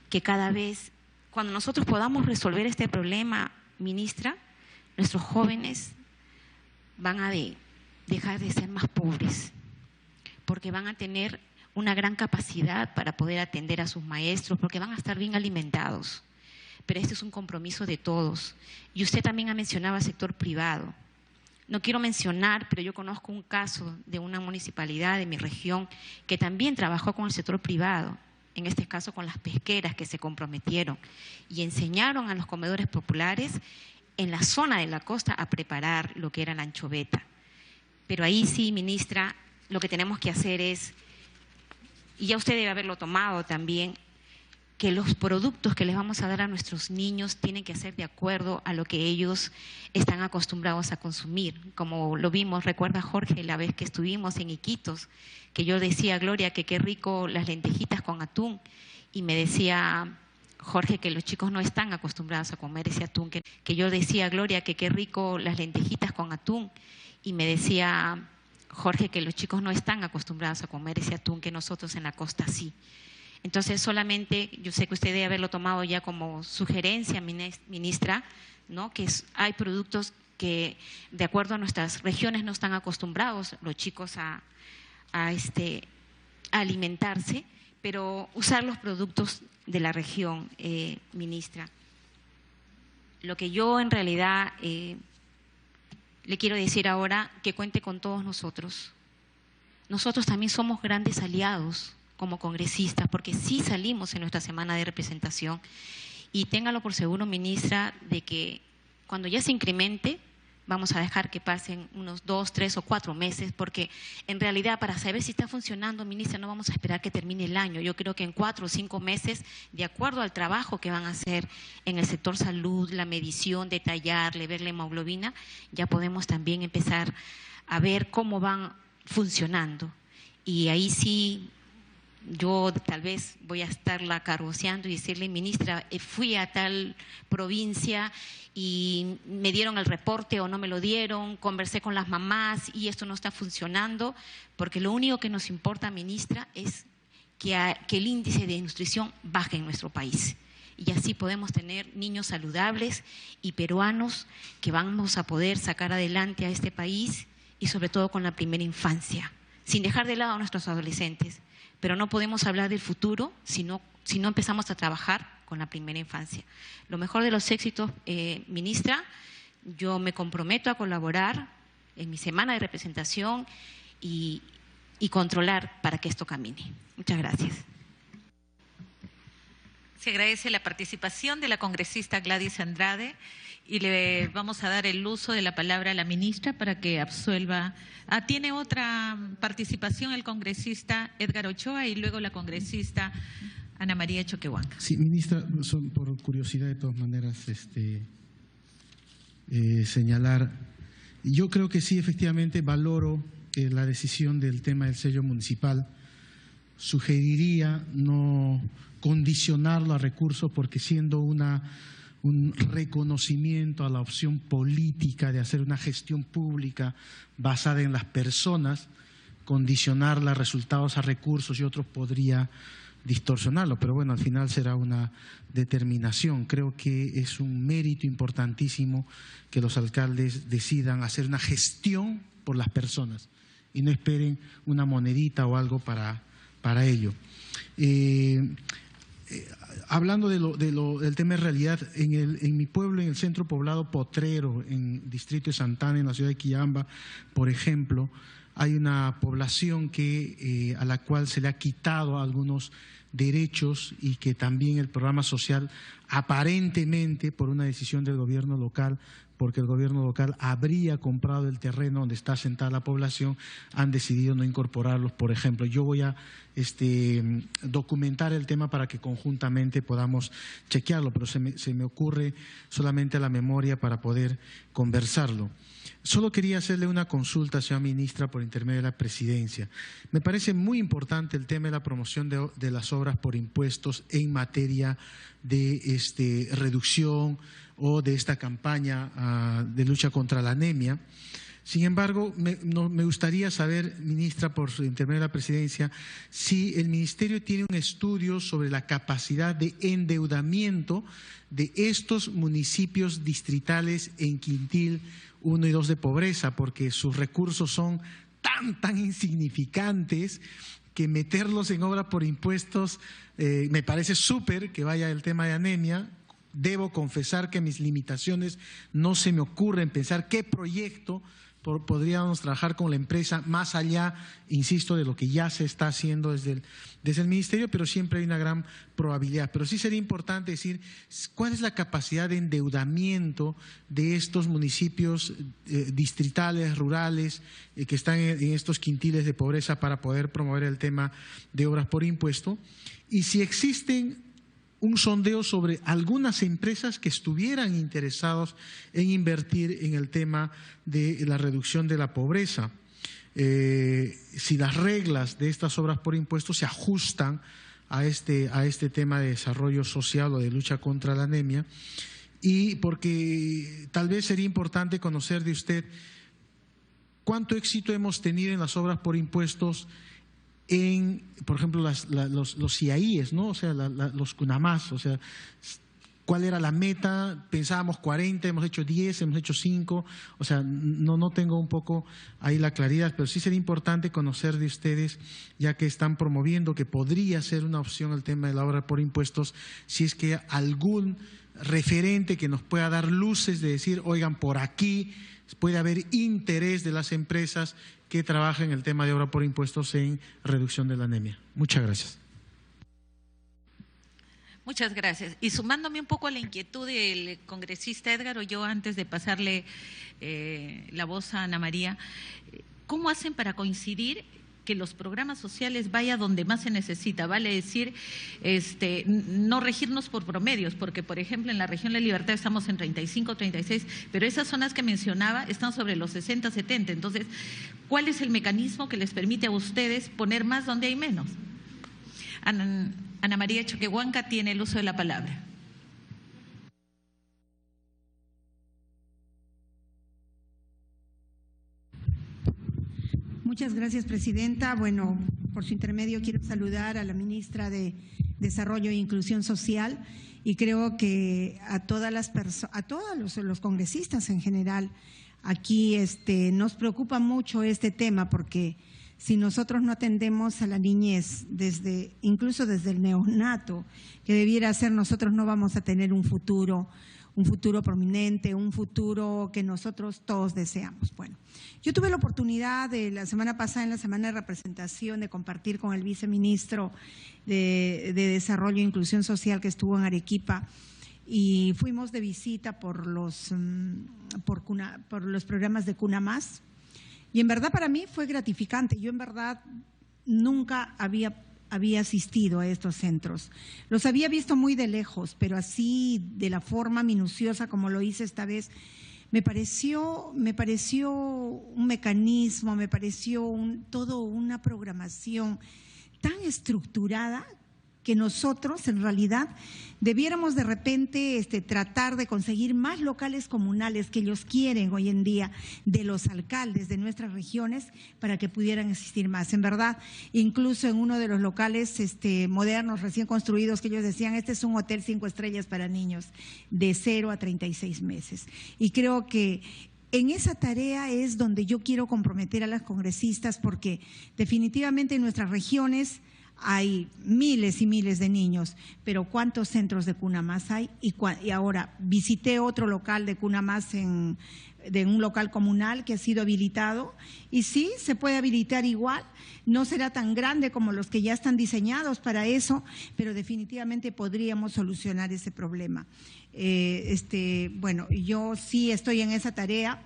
Speaker 7: que cada vez, cuando nosotros podamos resolver este problema, ministra, nuestros jóvenes van a dejar de ser más pobres, porque van a tener una gran capacidad para poder atender a sus maestros, porque van a estar bien alimentados. Pero este es un compromiso de todos. Y usted también ha mencionado al sector privado. No quiero mencionar, pero yo conozco un caso de una municipalidad de mi región que también trabajó con el sector privado, en este caso con las pesqueras que se comprometieron y enseñaron a los comedores populares en la zona de la costa a preparar lo que era la anchoveta. Pero ahí sí, ministra, lo que tenemos que hacer es, y ya usted debe haberlo tomado también, que los productos que les vamos a dar a nuestros niños tienen que ser de acuerdo a lo que ellos están acostumbrados a consumir. Como lo vimos, recuerda Jorge, la vez que estuvimos en Iquitos, que yo decía, Gloria, que qué rico las lentejitas con atún, y me decía Jorge que los chicos no están acostumbrados a comer ese atún, que yo decía, Gloria, que qué rico las lentejitas con atún, y me decía Jorge que los chicos no están acostumbrados a comer ese atún, que nosotros en la costa sí. Entonces, solamente, yo sé que usted debe haberlo tomado ya como sugerencia, ministra, ¿no? Que hay productos que, de acuerdo a nuestras regiones, no están acostumbrados los chicos a alimentarse, pero usar los productos de la región, ministra. Lo que yo en realidad le quiero decir ahora, que cuente con todos nosotros. Nosotros también somos grandes aliados como congresistas, porque sí salimos en nuestra semana de representación, y téngalo por seguro, ministra, de que cuando ya se incremente, vamos a dejar que pasen unos 2, 3 o 4 meses, porque en realidad para saber si está funcionando, ministra, no vamos a esperar que termine el año. Yo creo que en 4 o 5 meses, de acuerdo al trabajo que van a hacer en el sector salud, la medición, detallarle, ver la hemoglobina, ya podemos también empezar a ver cómo van funcionando. Y ahí sí, yo tal vez voy a estarla cargoseando y decirle, ministra, fui a tal provincia y me dieron el reporte o no me lo dieron, conversé con las mamás y esto no está funcionando, porque lo único que nos importa, ministra, es que el índice de desnutrición baje en nuestro país. Y así podemos tener niños saludables y peruanos que vamos a poder sacar adelante a este país, y sobre todo con la primera infancia, sin dejar de lado a nuestros adolescentes. Pero no podemos hablar del futuro si no empezamos a trabajar con la primera infancia. Lo mejor de los éxitos, ministra, yo me comprometo a colaborar en mi semana de representación y controlar para que esto camine. Muchas gracias.
Speaker 2: Se agradece la participación de la congresista Gladys Andrade y le vamos a dar el uso de la palabra a la ministra para que absuelva. Tiene otra participación el congresista Edgar Ochoa y luego la congresista Ana María Choquehuanca.
Speaker 4: Sí, ministra, por curiosidad de todas maneras señalar, yo creo que sí, efectivamente valoro la decisión del tema del sello municipal. Sugeriría no condicionarlo a recursos, porque siendo un reconocimiento a la opción política de hacer una gestión pública basada en las personas, condicionarla a resultados a recursos y otros podría distorsionarlo, pero bueno, al final será una determinación. Creo que es un mérito importantísimo que los alcaldes decidan hacer una gestión por las personas y no esperen una monedita o algo para ello. Hablando del tema de realidad, en mi pueblo, en el centro poblado Potrero, en Distrito de Santana, en la ciudad de Quillamba, por ejemplo, hay una población a la cual se le ha quitado algunos derechos y que también el programa social, aparentemente por una decisión del gobierno local, porque el gobierno local habría comprado el terreno donde está asentada la población, han decidido no incorporarlos, por ejemplo. Yo voy a documentar el tema para que conjuntamente podamos chequearlo, pero se me ocurre solamente la memoria para poder conversarlo. Solo quería hacerle una consulta, señora ministra, por intermedio de la presidencia. Me parece muy importante el tema de la promoción de las obras por impuestos en materia de reducción o de esta campaña de lucha contra la anemia. Sin embargo, me gustaría saber, ministra, por su intermedio de la presidencia, si el ministerio tiene un estudio sobre la capacidad de endeudamiento de estos municipios distritales en quintil 1 y 2 de pobreza, porque sus recursos son tan insignificantes que meterlos en obra por impuestos me parece súper que vaya el tema de anemia. Debo confesar que mis limitaciones no se me ocurren pensar qué proyecto podríamos trabajar con la empresa más allá, insisto, de lo que ya se está haciendo desde el ministerio, pero siempre hay una gran probabilidad. Pero sí sería importante decir cuál es la capacidad de endeudamiento de estos municipios distritales, rurales, que están en estos quintiles de pobreza para poder promover el tema de obras por impuesto, y si existen un sondeo sobre algunas empresas que estuvieran interesados en invertir en el tema de la reducción de la pobreza. Si las reglas de estas obras por impuestos se ajustan a este tema de desarrollo social o de lucha contra la anemia, y porque tal vez sería importante conocer de usted cuánto éxito hemos tenido en las obras por impuestos en, por ejemplo, los IAIES, ¿no? O sea, los CUNAMAS, o sea, ¿cuál era la meta? Pensábamos 40, hemos hecho 10, hemos hecho 5, o sea, no tengo un poco ahí la claridad, pero sí sería importante conocer de ustedes, ya que están promoviendo que podría ser una opción el tema de la obra por impuestos, si es que algún referente que nos pueda dar luces de decir, oigan, por aquí puede haber interés de las empresas que trabajan en el tema de obra por impuestos en reducción de la anemia. Muchas gracias.
Speaker 2: Muchas gracias. Y sumándome un poco a la inquietud del congresista Edgar, o yo antes de pasarle la voz a Ana María, ¿cómo hacen para coincidir que los programas sociales vaya donde más se necesita? Vale decir, no regirnos por promedios, porque por ejemplo en la región La Libertad estamos en 35, 36, pero esas zonas que mencionaba están sobre los 60, 70. Entonces, ¿cuál es el mecanismo que les permite a ustedes poner más donde hay menos? Ana María Choquehuanca tiene el uso de la palabra.
Speaker 8: Muchas gracias, presidenta. Bueno, por su intermedio quiero saludar a la ministra de Desarrollo e Inclusión Social, y creo que a todos los congresistas en general aquí nos preocupa mucho este tema, porque si nosotros no atendemos a la niñez incluso desde el neonato, que debiera ser, nosotros no vamos a tener un futuro prominente, un futuro que nosotros todos deseamos. Bueno, yo tuve la oportunidad la semana pasada, en la semana de representación, de compartir con el viceministro de Desarrollo e Inclusión Social, que estuvo en Arequipa, y fuimos de visita por los programas de CUNAMAS, y en verdad para mí fue gratificante. Yo en verdad nunca había asistido a estos centros. Los había visto muy de lejos, pero así de la forma minuciosa como lo hice esta vez, me pareció un mecanismo, me pareció todo una programación tan estructurada que nosotros en realidad debiéramos de repente tratar de conseguir más locales comunales, que ellos quieren hoy en día, de los alcaldes de nuestras regiones, para que pudieran existir más. En verdad, incluso en uno de los locales modernos recién construidos, que ellos decían, este es un hotel 5 estrellas para niños de 0 a 36 meses. Y creo que en esa tarea es donde yo quiero comprometer a las congresistas, porque definitivamente en nuestras regiones hay miles y miles de niños, pero ¿cuántos centros de cuna más hay? Y ahora visité otro local de cuna más de un local comunal que ha sido habilitado, y sí, se puede habilitar igual, no será tan grande como los que ya están diseñados para eso, pero definitivamente podríamos solucionar ese problema. Bueno, yo sí estoy en esa tarea.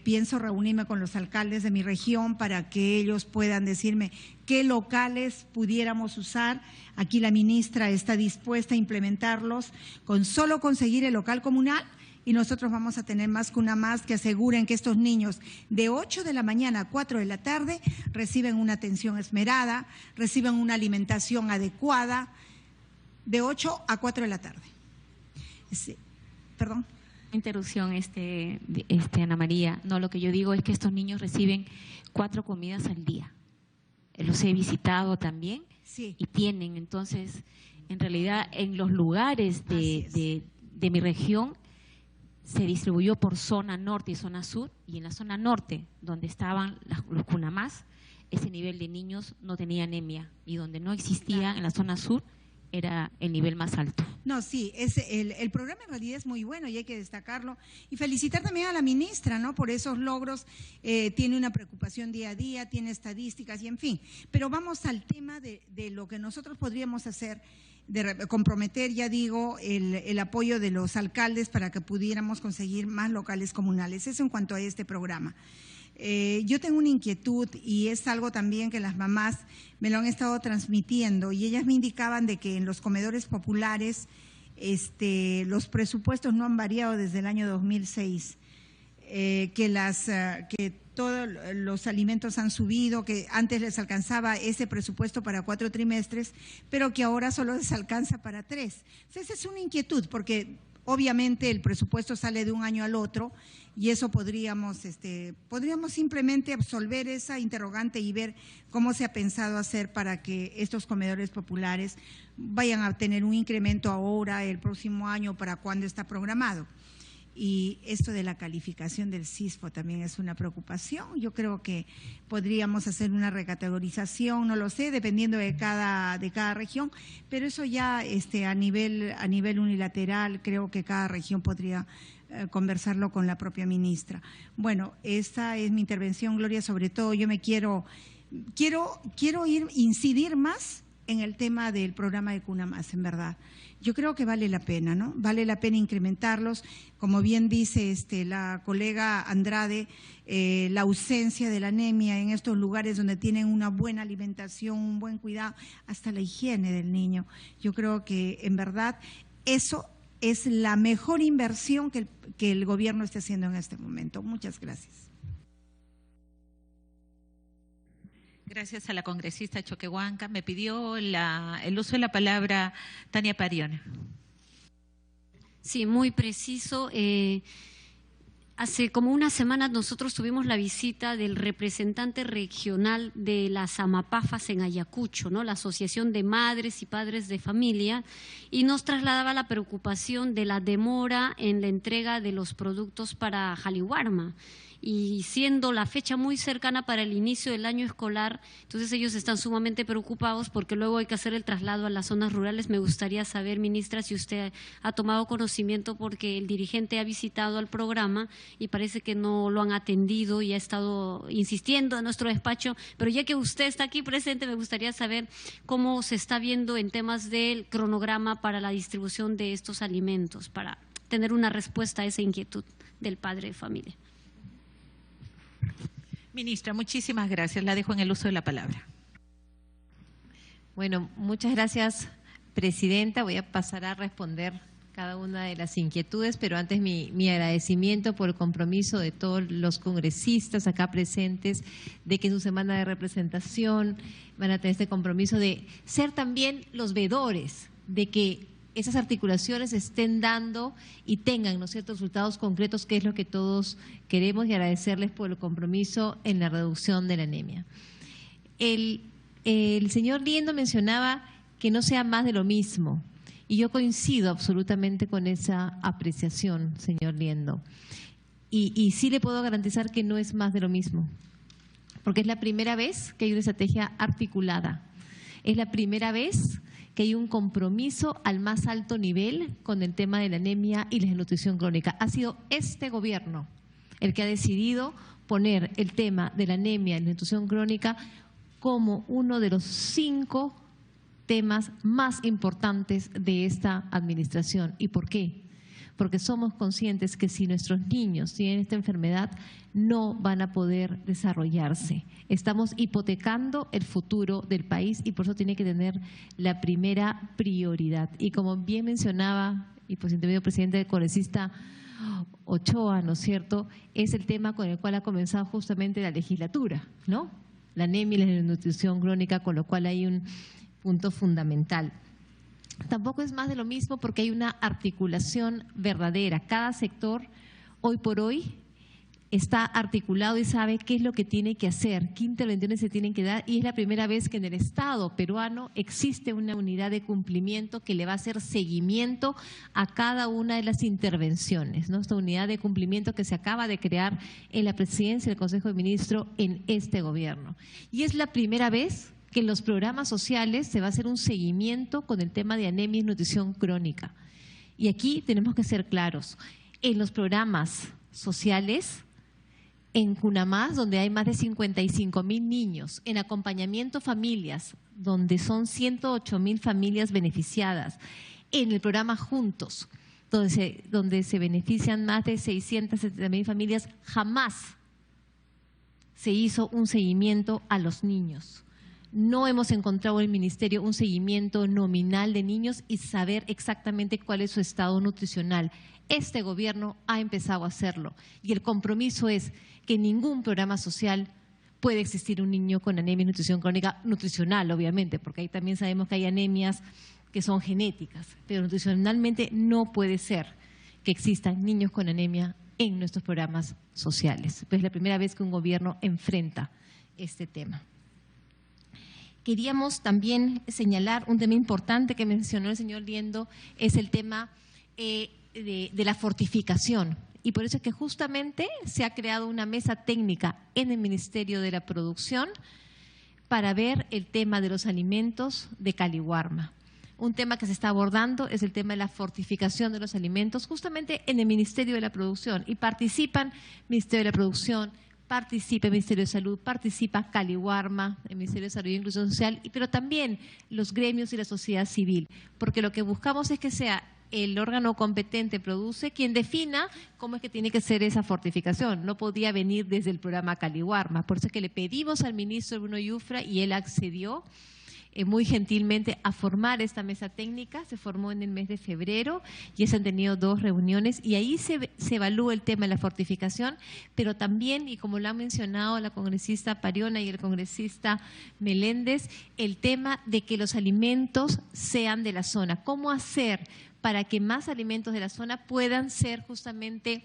Speaker 8: Pienso reunirme con los alcaldes de mi región para que ellos puedan decirme qué locales pudiéramos usar. Aquí la ministra está dispuesta a implementarlos con solo conseguir el local comunal, y nosotros vamos a tener más cuna más que aseguren que estos niños de 8 de la mañana a 4 de la tarde reciben una atención esmerada, reciben una alimentación adecuada de 8 a 4 de la tarde. Sí. Perdón.
Speaker 7: Interrupción, Ana María. No, lo que yo digo es que estos niños reciben 4 comidas al día. Los he también,
Speaker 8: sí.
Speaker 7: Y tienen, entonces, en realidad, en los lugares de mi región se distribuyó por zona norte y zona sur, y en la zona norte, donde estaban los cunamás, ese nivel de niños no tenía anemia, y donde no existía, en la zona sur, era el nivel más alto.
Speaker 8: No, sí, el programa en realidad es muy bueno y hay que destacarlo. Y felicitar también a la ministra, ¿no? Por esos logros, tiene una preocupación día a día, tiene estadísticas y en fin. Pero vamos al tema de lo que nosotros podríamos hacer, de comprometer, ya digo, el apoyo de los alcaldes para que pudiéramos conseguir más locales comunales. Eso en cuanto a este programa. Yo tengo una inquietud y es algo también que las mamás me lo han estado transmitiendo, y ellas me indicaban de que en los comedores populares los presupuestos no han variado desde el año 2006, que todos los alimentos han subido, que antes les alcanzaba ese presupuesto para 4 trimestres, pero que ahora solo les alcanza para 3. Entonces, esa es una inquietud, porque obviamente el presupuesto sale de un año al otro, y eso podríamos simplemente absolver esa interrogante y ver cómo se ha pensado hacer para que estos comedores populares vayan a tener un incremento ahora, el próximo año, para cuando está programado. Y esto de la calificación del CISPO también es una preocupación. Yo creo que podríamos hacer una recategorización, no lo sé, dependiendo de cada región, pero eso ya a nivel unilateral creo que cada región podría conversarlo con la propia ministra. Bueno, esta es mi intervención, Gloria. Sobre todo yo me quiero incidir más en el tema del programa de Cuna Más, en verdad. Yo creo que vale la pena, ¿no? Vale la pena incrementarlos. Como bien dice la colega Andrade, la ausencia de la anemia en estos lugares donde tienen una buena alimentación, un buen cuidado, hasta la higiene del niño. Yo creo que, en verdad, eso es la mejor inversión que el gobierno está haciendo en este momento. Muchas gracias.
Speaker 2: Gracias a la congresista Choquehuanca. Me pidió el uso de la palabra Tania Pariona.
Speaker 5: Sí, muy preciso. Hace como una semana nosotros tuvimos la visita del representante regional de las Amapafas en Ayacucho, ¿no? La Asociación de Madres y Padres de Familia, y nos trasladaba la preocupación de la demora en la entrega de los productos para Jaliwarma. Y siendo la fecha muy cercana para el inicio del año escolar, entonces ellos están sumamente preocupados porque luego hay que hacer el traslado a las zonas rurales. Me gustaría saber, ministra, si usted ha tomado conocimiento, porque el dirigente ha visitado al programa y parece que no lo han atendido y ha estado insistiendo en nuestro despacho, pero ya que usted está aquí presente, me gustaría saber cómo se está viendo en temas del cronograma para la distribución de estos alimentos, para tener una respuesta a esa inquietud del padre de familia.
Speaker 2: Ministra, muchísimas gracias. La dejo en el uso de la palabra.
Speaker 1: Bueno, muchas gracias, presidenta. Voy a pasar a responder cada una de las inquietudes, pero antes mi agradecimiento por el compromiso de todos los congresistas acá presentes, de que en su semana de representación van a tener este compromiso de ser también los veedores de que esas articulaciones estén dando y tengan, ¿no es cierto?, resultados concretos, que es lo que todos queremos, y agradecerles por el compromiso en la reducción de la anemia. El señor Liendo mencionaba que no sea más de lo mismo, y yo coincido absolutamente con esa apreciación, señor Liendo. Y sí le puedo garantizar que no es más de lo mismo, porque es la primera vez que hay una estrategia articulada. Es la primera vez que hay un compromiso al más alto nivel con el tema de la anemia y la desnutrición crónica. Ha sido este gobierno el que ha decidido poner el tema de la anemia y la desnutrición crónica como uno de los 5 temas más importantes de esta administración. ¿Y por qué? Porque somos conscientes que si nuestros niños tienen esta enfermedad, no van a poder desarrollarse. Estamos hipotecando el futuro del país y por eso tiene que tener la primera prioridad. Y como bien mencionaba, y por intermedio presidente del congresista Ochoa, ¿no es cierto?, es el tema con el cual ha comenzado justamente la legislatura, ¿no? La anemia y la desnutrición crónica, con lo cual hay un punto fundamental. Tampoco es más de lo mismo porque hay una articulación verdadera. Cada sector, hoy por hoy, está articulado y sabe qué es lo que tiene que hacer, qué intervenciones se tienen que dar, y es la primera vez que en el Estado peruano existe una unidad de cumplimiento que le va a hacer seguimiento a cada una de las intervenciones, ¿no? Esta unidad de cumplimiento que se acaba de crear en la presidencia del Consejo de Ministros en este gobierno. Y es la primera vez que en los programas sociales se va a hacer un seguimiento con el tema de anemia y nutrición crónica. Y aquí tenemos que ser claros, en los programas sociales, en CUNAMAS, donde hay más de 55,000 niños, en acompañamiento familias, donde son 108,000 familias beneficiadas, en el programa Juntos, donde se benefician más de 670,000 familias, jamás se hizo un seguimiento a los niños. No hemos encontrado en el Ministerio un seguimiento nominal de niños y saber exactamente cuál es su estado nutricional. Este gobierno ha empezado a hacerlo y el compromiso es que en ningún programa social puede existir un niño con anemia y nutrición crónica nutricional, obviamente, porque ahí también sabemos que hay anemias que son genéticas, pero nutricionalmente no puede ser que existan niños con anemia en nuestros programas sociales. Es la primera vez que un gobierno enfrenta este tema. Queríamos también señalar un tema importante que mencionó el señor Liendo, es el tema de la fortificación. Y por eso es que justamente se ha creado una mesa técnica en el Ministerio de la Producción para ver el tema de los alimentos de Caliwarma. Un tema que se está abordando es el tema de la fortificación de los alimentos justamente en el Ministerio de la Producción. Y participan Ministerio de la Producción, participa el Ministerio de Salud, participa Caliwarma, el Ministerio de Salud e Inclusión Social, pero también los gremios y la sociedad civil, porque lo que buscamos es que sea el órgano competente produce quien defina cómo es que tiene que ser esa fortificación. No podía venir desde el programa Caliwarma. Por eso es que le pedimos al ministro Bruno Yufra y él accedió muy gentilmente a formar esta mesa técnica. Se formó en el mes de febrero y se han tenido 2 reuniones y ahí se evalúa el tema de la fortificación, pero también, y como lo ha mencionado la congresista Pariona y el congresista Meléndez, el tema de que los alimentos sean de la zona. ¿Cómo hacer para que más alimentos de la zona puedan ser justamente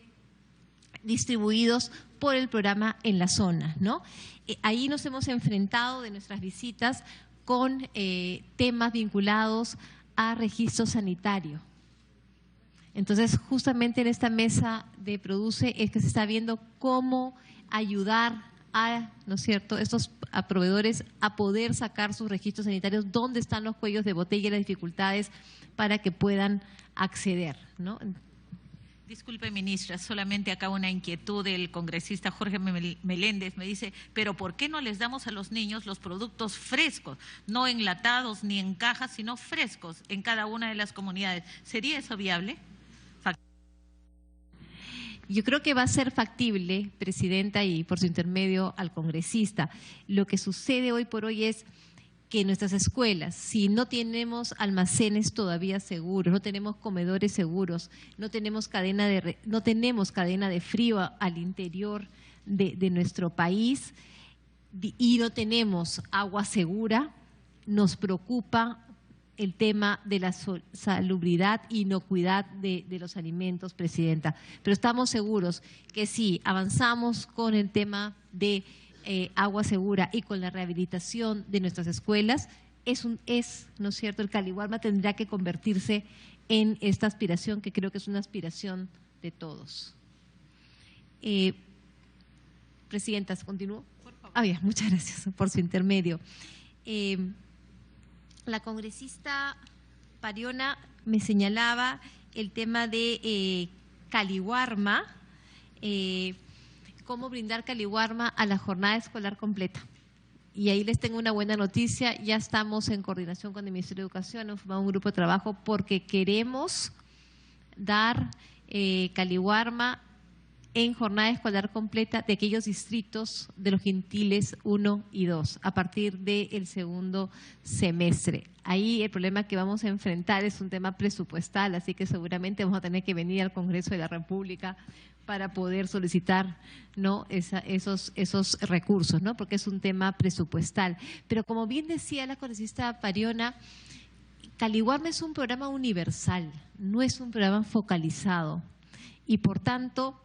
Speaker 1: distribuidos por el programa en la zona, ¿no? Ahí nos hemos enfrentado de nuestras visitas con temas vinculados a registro sanitario. Entonces, justamente en esta mesa de Produce es que se está viendo cómo ayudar a, ¿no es cierto?, a proveedores a poder sacar sus registros sanitarios, dónde están los cuellos de botella y las dificultades para que puedan acceder, ¿no?
Speaker 2: Disculpe, ministra, solamente acá una inquietud del congresista Jorge Meléndez. Me dice, pero ¿por qué no les damos a los niños los productos frescos, no enlatados ni en cajas, sino frescos en cada una de las comunidades? ¿Sería eso viable?
Speaker 1: Yo creo que va a ser factible, presidenta, y por su intermedio al congresista. Lo que sucede hoy por hoy es que en nuestras escuelas, si no tenemos almacenes todavía seguros, no tenemos comedores seguros, no tenemos cadena de frío al interior de nuestro país y no tenemos agua segura, nos preocupa el tema de la salubridad e inocuidad de los alimentos, presidenta. Pero estamos seguros que si avanzamos con el tema de agua segura y con la rehabilitación de nuestras escuelas, ¿no es cierto? El Caliwarma tendrá que convertirse en esta aspiración, que creo que es una aspiración de todos. Presidenta, ¿continúo? Por favor. Bien, muchas gracias por su intermedio. La congresista Pariona me señalaba el tema de Caliwarma, cómo brindar Caliwarma a la jornada escolar completa. Y ahí les tengo una buena noticia, ya estamos en coordinación con el Ministerio de Educación, hemos formado un grupo de trabajo porque queremos dar Caliwarma en jornada escolar completa de aquellos distritos de los quintiles 1 y 2 a partir del segundo semestre. Ahí el problema que vamos a enfrentar es un tema presupuestal, así que seguramente vamos a tener que venir al Congreso de la República para poder solicitar, ¿no?, esos recursos, ¿no?, porque es un tema presupuestal. Pero como bien decía la congresista Pariona, Caliwarma es un programa universal, no es un programa focalizado y por tanto,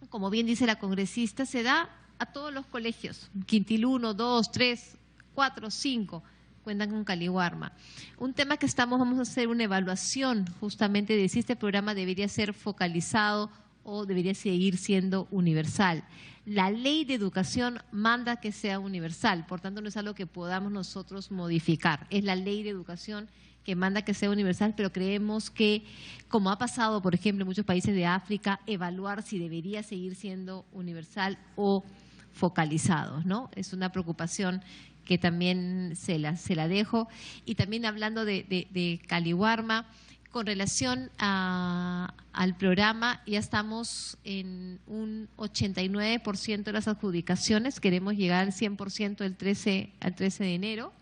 Speaker 1: como bien dice la congresista, se da a todos los colegios, quintil 1, 2, 3, 4, 5, cuentan con Caliwarma. Un tema que vamos a hacer una evaluación justamente de si este programa debería ser focalizado o debería seguir siendo universal. La ley de educación manda que sea universal, por tanto no es algo que podamos nosotros modificar, es la ley de educación que manda que sea universal, pero creemos que, como ha pasado, por ejemplo, en muchos países de África, evaluar si debería seguir siendo universal o focalizado, ¿no? Es una preocupación que también se la dejo. Y también hablando de Caliwarma, con relación al programa, ya estamos en un 89% de las adjudicaciones, queremos llegar al 100% el 13 de enero.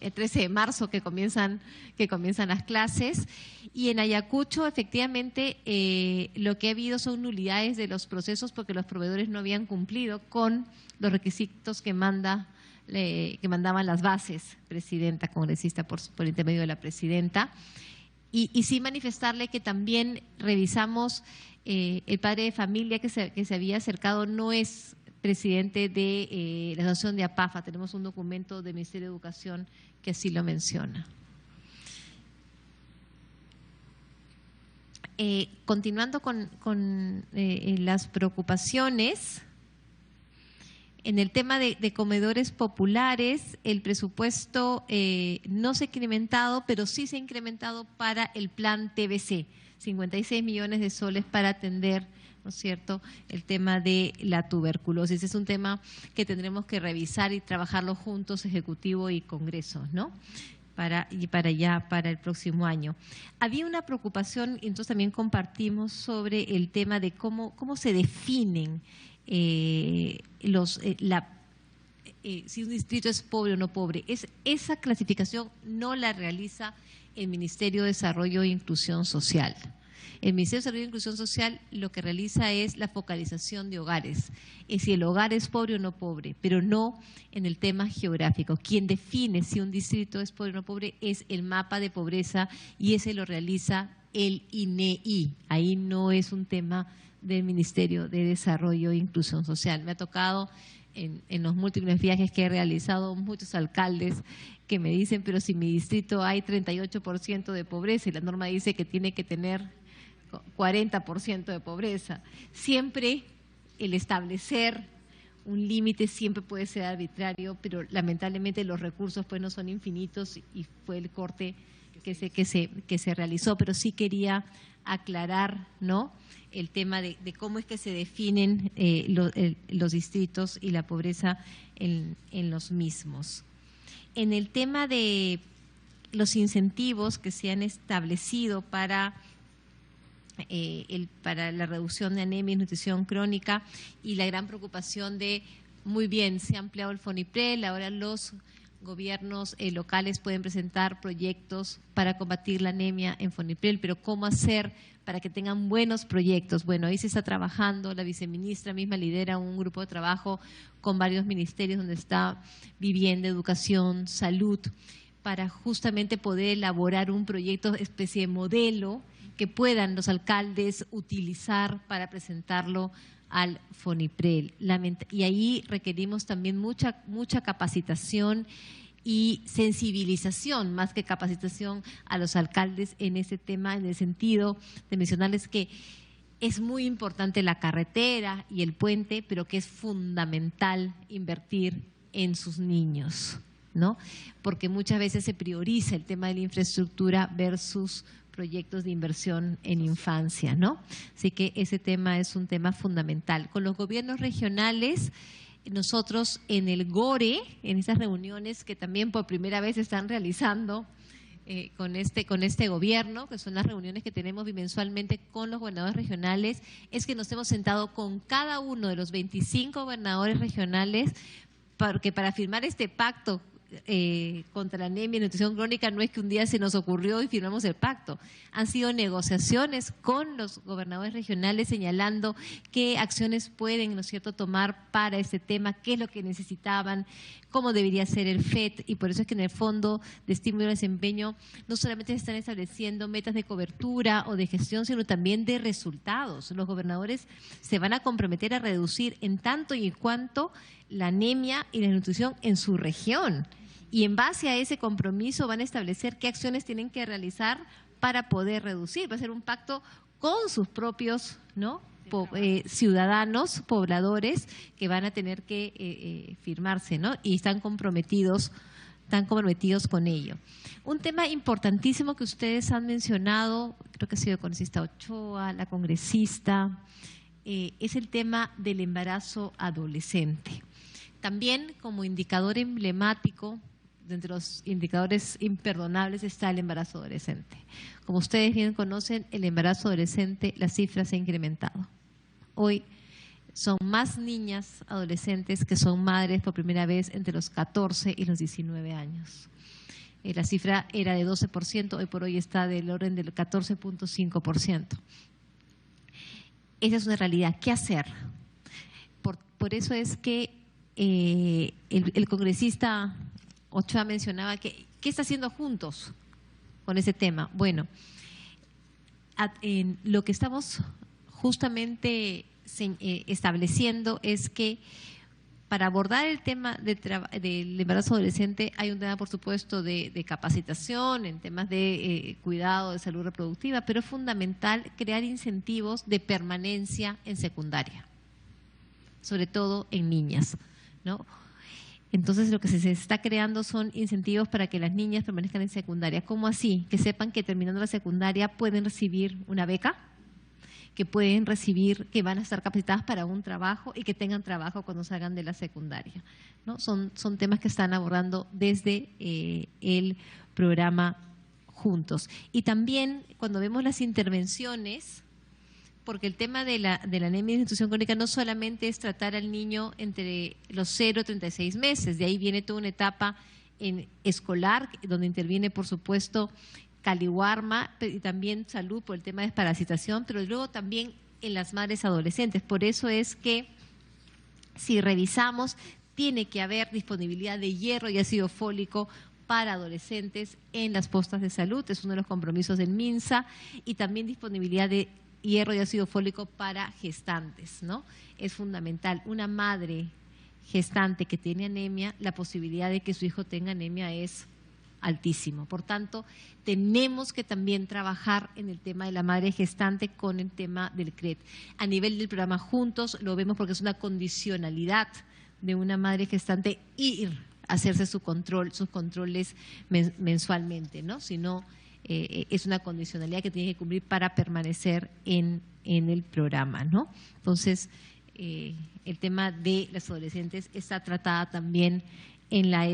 Speaker 1: El 13 de marzo que comienzan las clases, y en Ayacucho efectivamente lo que ha habido son nulidades de los procesos porque los proveedores no habían cumplido con los requisitos que mandaban las bases, presidenta, congresista, por intermedio de la presidenta. Y sí manifestarle que también revisamos el padre de familia que se había acercado, no es presidente de la asociación de APAFA, tenemos un documento del Ministerio de Educación que así lo menciona. Continuando con las preocupaciones, en el tema de comedores populares, el presupuesto no se ha incrementado, pero sí se ha incrementado para el plan TBC, 56 millones de soles para atender, ¿no es cierto?, el tema de la tuberculosis. Es un tema que tendremos que revisar y trabajarlo juntos, Ejecutivo y Congreso, ¿no?, para el próximo año. Había una preocupación, y entonces también compartimos sobre el tema de cómo se definen si un distrito es pobre o no pobre. Esa clasificación no la realiza el Ministerio de Desarrollo e Inclusión Social. El Ministerio de Desarrollo e Inclusión Social lo que realiza es la focalización de hogares, es si el hogar es pobre o no pobre, pero no en el tema geográfico. Quien define si un distrito es pobre o no pobre es el mapa de pobreza y ese lo realiza el INEI. Ahí no es un tema del Ministerio de Desarrollo e Inclusión Social. Me ha tocado en los múltiples viajes que he realizado muchos alcaldes que me dicen, pero si mi distrito hay 38% de pobreza y la norma dice que tiene que tener 40% de pobreza. Siempre el establecer un límite siempre puede ser arbitrario, pero lamentablemente los recursos pues no son infinitos y fue el corte que se realizó, pero sí quería aclarar, ¿no?, el tema de cómo es que se definen los distritos y la pobreza en los mismos. En el tema de los incentivos que se han establecido para la reducción de anemia y nutrición crónica y la gran preocupación de, muy bien, se ha ampliado el FONIPREL, ahora los gobiernos locales pueden presentar proyectos para combatir la anemia en FONIPREL, pero ¿cómo hacer para que tengan buenos proyectos? Bueno, ahí se está trabajando, la viceministra misma lidera un grupo de trabajo con varios ministerios donde está Vivienda, Educación, Salud, para justamente poder elaborar un proyecto, especie de modelo, que puedan los alcaldes utilizar para presentarlo al FONIPREL. Y ahí requerimos también mucha capacitación y sensibilización, más que capacitación, a los alcaldes en ese tema, en el sentido de mencionarles que es muy importante la carretera y el puente, pero que es fundamental invertir en sus niños. ¿no? Porque muchas veces se prioriza el tema de la infraestructura versus proyectos de inversión en infancia, ¿no? Así que ese tema es un tema fundamental. Con los gobiernos regionales, nosotros en el GORE, en esas reuniones que también por primera vez se están realizando con este gobierno, que son las reuniones que tenemos bimensualmente con los gobernadores regionales, es que nos hemos sentado con cada uno de los 25 gobernadores regionales, porque para firmar este pacto contra la anemia y nutrición crónica no es que un día se nos ocurrió y firmamos el pacto. Han sido negociaciones con los gobernadores regionales señalando qué acciones pueden, ¿no es cierto?, tomar para este tema, qué es lo que necesitaban, cómo debería ser el FED, y por eso es que en el Fondo de Estímulo al Desempeño no solamente se están estableciendo metas de cobertura o de gestión, sino también de resultados. Los gobernadores se van a comprometer a reducir en tanto y en cuanto la anemia y la desnutrición en su región. Y en base a ese compromiso van a establecer qué acciones tienen que realizar para poder reducir. Va a ser un pacto con sus propios, ¿no?, ciudadanos, pobladores, que van a tener que firmarse, ¿no? Y están comprometidos con ello. Un tema importantísimo que ustedes han mencionado, creo que ha sido el congresista Ochoa, la congresista, es el tema del embarazo adolescente. También como indicador emblemático, entre los indicadores imperdonables está el embarazo adolescente. Como ustedes bien conocen, el embarazo adolescente, la cifra se ha incrementado. Hoy son más niñas adolescentes que son madres por primera vez entre los 14 y los 19 años. La cifra era de 12%, hoy por hoy está del orden del 14.5%. Esa es una realidad. ¿Qué hacer? Por eso es que el congresista Ochoa mencionaba que ¿qué está haciendo juntos con ese tema? Bueno, lo que estamos justamente estableciendo es que para abordar el tema del embarazo adolescente hay un tema, por supuesto, de capacitación en temas de cuidado de salud reproductiva, pero es fundamental crear incentivos de permanencia en secundaria, sobre todo en niñas, ¿no? Entonces, lo que se está creando son incentivos para que las niñas permanezcan en secundaria. ¿Cómo así? Que sepan que terminando la secundaria pueden recibir una beca, que pueden recibir, que van a estar capacitadas para un trabajo y que tengan trabajo cuando salgan de la secundaria, ¿no? Son temas que están abordando desde el programa Juntos. Y también cuando vemos las intervenciones, porque el tema de la anemia y desnutrición crónica no solamente es tratar al niño entre los 0 y 36 meses, de ahí viene toda una etapa escolar donde interviene, por supuesto, Caliwarma y también salud por el tema de desparasitación, pero luego también en las madres adolescentes. Por eso es que si revisamos, tiene que haber disponibilidad de hierro y ácido fólico para adolescentes en las postas de salud, es uno de los compromisos del MINSA, y también disponibilidad de hierro y ácido fólico para gestantes, ¿no? Es fundamental. Una madre gestante que tiene anemia, la posibilidad de que su hijo tenga anemia es altísimo. Por tanto, tenemos que también trabajar en el tema de la madre gestante con el tema del CRET. A nivel del programa Juntos lo vemos porque es una condicionalidad de una madre gestante ir a hacerse sus controles mensualmente, ¿no? Si no, es una condicionalidad que tiene que cumplir para permanecer en el programa, ¿no? Entonces, el tema de las adolescentes está tratada también en la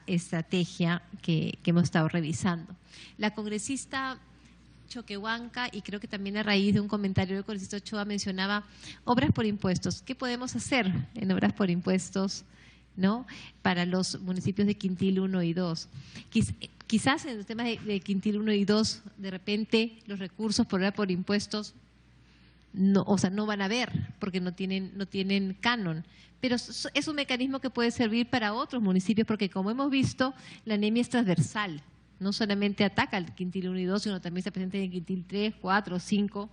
Speaker 1: estrategia que hemos estado revisando. La congresista Choquehuanca, y creo que también a raíz de un comentario del congresista Ochoa, mencionaba obras por impuestos. ¿Qué podemos hacer en obras por impuestos, ¿no?, para los municipios de Quintil 1 y 2? Quizás en los temas de Quintil 1 y 2, de repente los recursos por obra por impuestos no van a haber porque no tienen canon, pero es un mecanismo que puede servir para otros municipios porque, como hemos visto, la anemia es transversal, no solamente ataca al Quintil 1 y 2, sino también se presenta en Quintil 3, 4, 5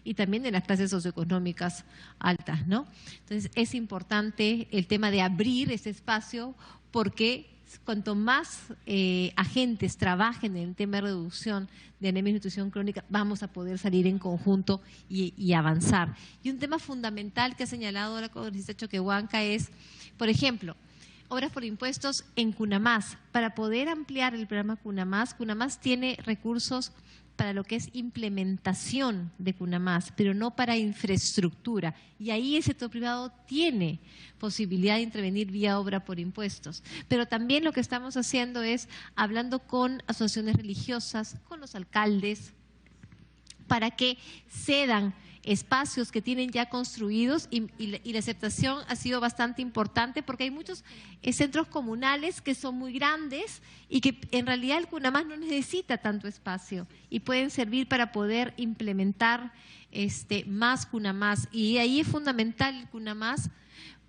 Speaker 1: y también en las clases socioeconómicas altas, ¿no? Entonces, es importante el tema de abrir ese espacio porque cuanto más agentes trabajen en el tema de reducción de anemia y nutrición crónica, vamos a poder salir en conjunto y avanzar. Y un tema fundamental que ha señalado la congresista Choquehuanca es, por ejemplo, obras por impuestos en CUNAMAS. Para poder ampliar el programa CUNAMAS, CUNAMAS tiene recursos para lo que es implementación de CUNAMAS, pero no para infraestructura. Y ahí el sector privado tiene posibilidad de intervenir vía obra por impuestos. Pero también lo que estamos haciendo es hablando con asociaciones religiosas, con los alcaldes, para que cedan espacios que tienen ya construidos y la aceptación ha sido bastante importante porque hay muchos centros comunales que son muy grandes y que en realidad el CUNAMAS no necesita tanto espacio y pueden servir para poder implementar más CUNAMAS. Y ahí es fundamental el CUNAMAS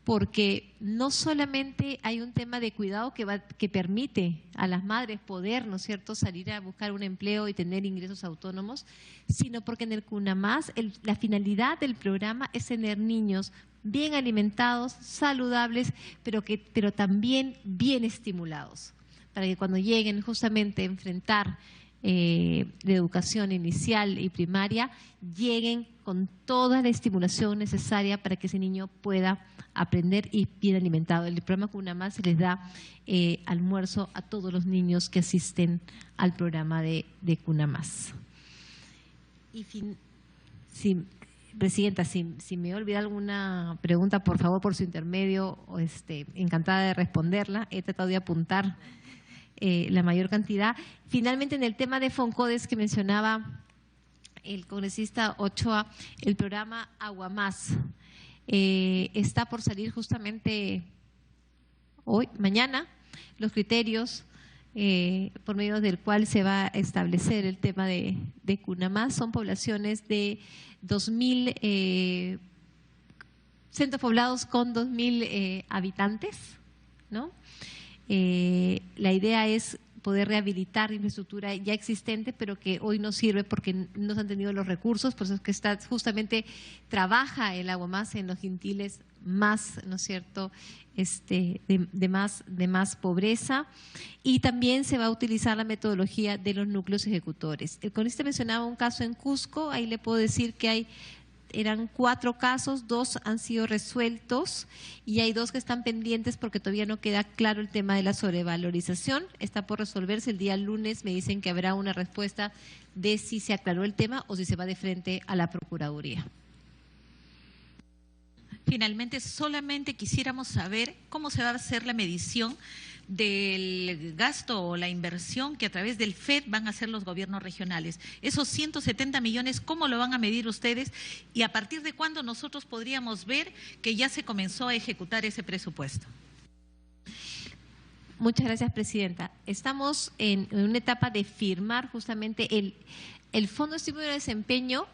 Speaker 1: porque no solamente hay un tema de cuidado que permite a las madres poder, ¿no es cierto?, salir a buscar un empleo y tener ingresos autónomos, sino porque en el CUNAMAS la finalidad del programa es tener niños bien alimentados, saludables, pero también bien estimulados, para que cuando lleguen justamente a enfrentar de educación inicial y primaria, lleguen con toda la estimulación necesaria para que ese niño pueda aprender y bien alimentado. El programa CUNAMAS se les da almuerzo a todos los niños que asisten al programa de CUNAMAS. Y Presidenta, si me he olvidado alguna pregunta, por favor, por su intermedio, encantada de responderla. He tratado de apuntar la mayor cantidad. Finalmente, en el tema de FONCODES que mencionaba el congresista Ochoa, el programa Agua Más está por salir justamente mañana, los criterios por medio del cual se va a establecer el tema de CUNAMAS. Son poblaciones de 2.000 centros poblados con 2.000 habitantes, ¿no? La idea es poder rehabilitar infraestructura ya existente, pero que hoy no sirve porque no se han tenido los recursos, por eso es que justamente trabaja el Agua Más en los quintiles más, ¿no es cierto?, de más pobreza, y también se va a utilizar la metodología de los núcleos ejecutores. El cronista mencionaba un caso en Cusco, ahí le puedo decir que eran 4 casos, 2 han sido resueltos y hay 2 que están pendientes porque todavía no queda claro el tema de la sobrevalorización. Está por resolverse. El día lunes me dicen que habrá una respuesta de si se aclaró el tema o si se va de frente a la Procuraduría.
Speaker 2: Finalmente, solamente quisiéramos saber cómo se va a hacer la medición del gasto o la inversión que a través del FED van a hacer los gobiernos regionales. Esos 170 millones, ¿cómo lo van a medir ustedes? Y a partir de cuándo nosotros podríamos ver que ya se comenzó a ejecutar ese presupuesto.
Speaker 1: Muchas gracias, Presidenta. Estamos en una etapa de firmar justamente el Fondo de Estímulo de Desempeño.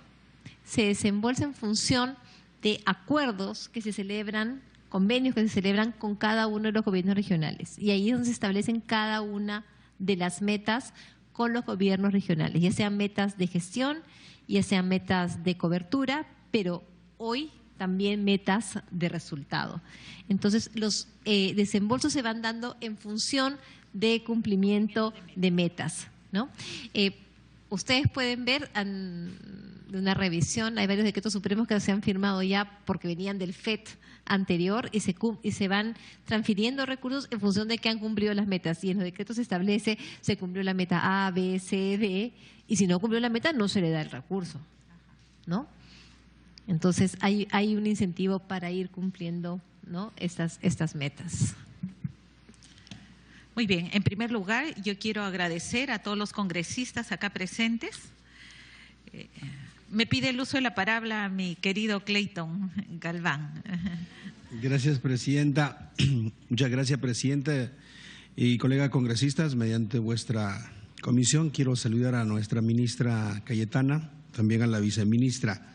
Speaker 1: Se desembolsa en función de acuerdos que se celebran, convenios que se celebran con cada uno de los gobiernos regionales. Y ahí es donde se establecen cada una de las metas con los gobiernos regionales, ya sean metas de gestión, ya sean metas de cobertura, pero hoy también metas de resultado. Entonces, los desembolsos se van dando en función de cumplimiento de metas, ¿no? Ustedes pueden ver de una revisión, hay varios decretos supremos que se han firmado ya porque venían del FED anterior y se van transfiriendo recursos en función de que han cumplido las metas. Y en los decretos se establece, se cumplió la meta A, B, C, D, y si no cumplió la meta no se le da el recurso, ¿no? Entonces hay un incentivo para ir cumpliendo, ¿no?, estas metas.
Speaker 2: Muy bien, en primer lugar yo quiero agradecer a todos los congresistas acá presentes. Me pide el uso de la palabra mi querido Clayton Galván.
Speaker 9: Gracias, Presidenta. Muchas gracias, Presidenta y colegas congresistas. Mediante vuestra comisión quiero saludar a nuestra ministra Cayetana, también a la viceministra.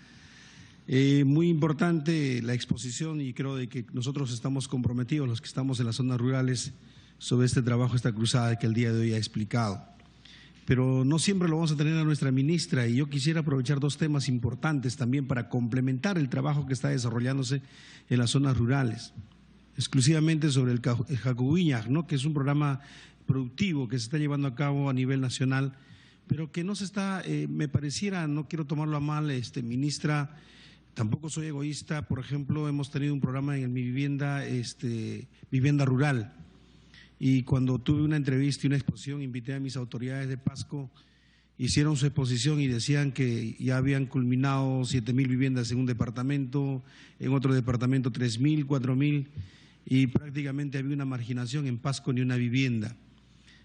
Speaker 9: Muy importante la exposición y creo de que nosotros estamos comprometidos, los que estamos en las zonas rurales, sobre este trabajo, esta cruzada que el día de hoy ha explicado. Pero no siempre lo vamos a tener a nuestra ministra y yo quisiera aprovechar 2 temas importantes también para complementar el trabajo que está desarrollándose en las zonas rurales, exclusivamente sobre el Jacuguiñac, ¿no?, que es un programa productivo que se está llevando a cabo a nivel nacional, pero que no se está, me pareciera, no quiero tomarlo a mal, ministra, tampoco soy egoísta. Por ejemplo, hemos tenido un programa en Mi Vivienda, Vivienda Rural, y cuando tuve una entrevista y una exposición, invité a mis autoridades de Pasco, hicieron su exposición y decían que ya habían culminado 7.000 viviendas en un departamento, en otro departamento 3.000, 4.000, y prácticamente había una marginación en Pasco ni una vivienda.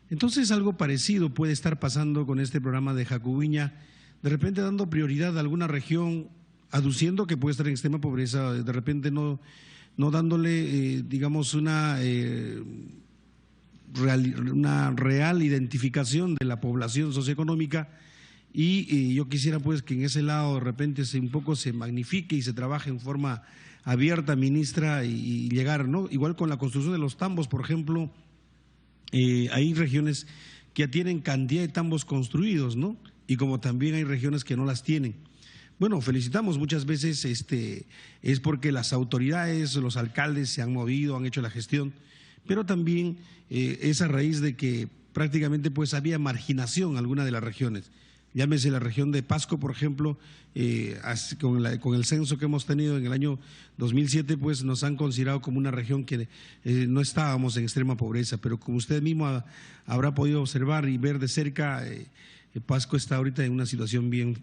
Speaker 9: Entonces algo parecido puede estar pasando con este programa de Jacubiña, de repente dando prioridad a alguna región, aduciendo que puede estar en extrema pobreza, de repente no dándole, digamos, una real identificación de la población socioeconómica, y yo quisiera pues que en ese lado de repente un poco se magnifique y se trabaje en forma abierta, ministra, y llegar, ¿no? Igual con la construcción de los tambos, por ejemplo, hay regiones que ya tienen cantidad de tambos construidos, ¿no? Y como también hay regiones que no las tienen. Bueno, felicitamos, muchas veces es porque las autoridades, los alcaldes se han movido, han hecho la gestión, pero también es a raíz de que prácticamente pues había marginación en alguna de las regiones. Llámese la región de Pasco, por ejemplo, con el censo que hemos tenido en el año 2007, pues nos han considerado como una región que no estábamos en extrema pobreza, pero como usted mismo habrá podido observar y ver de cerca, Pasco está ahorita en una situación bien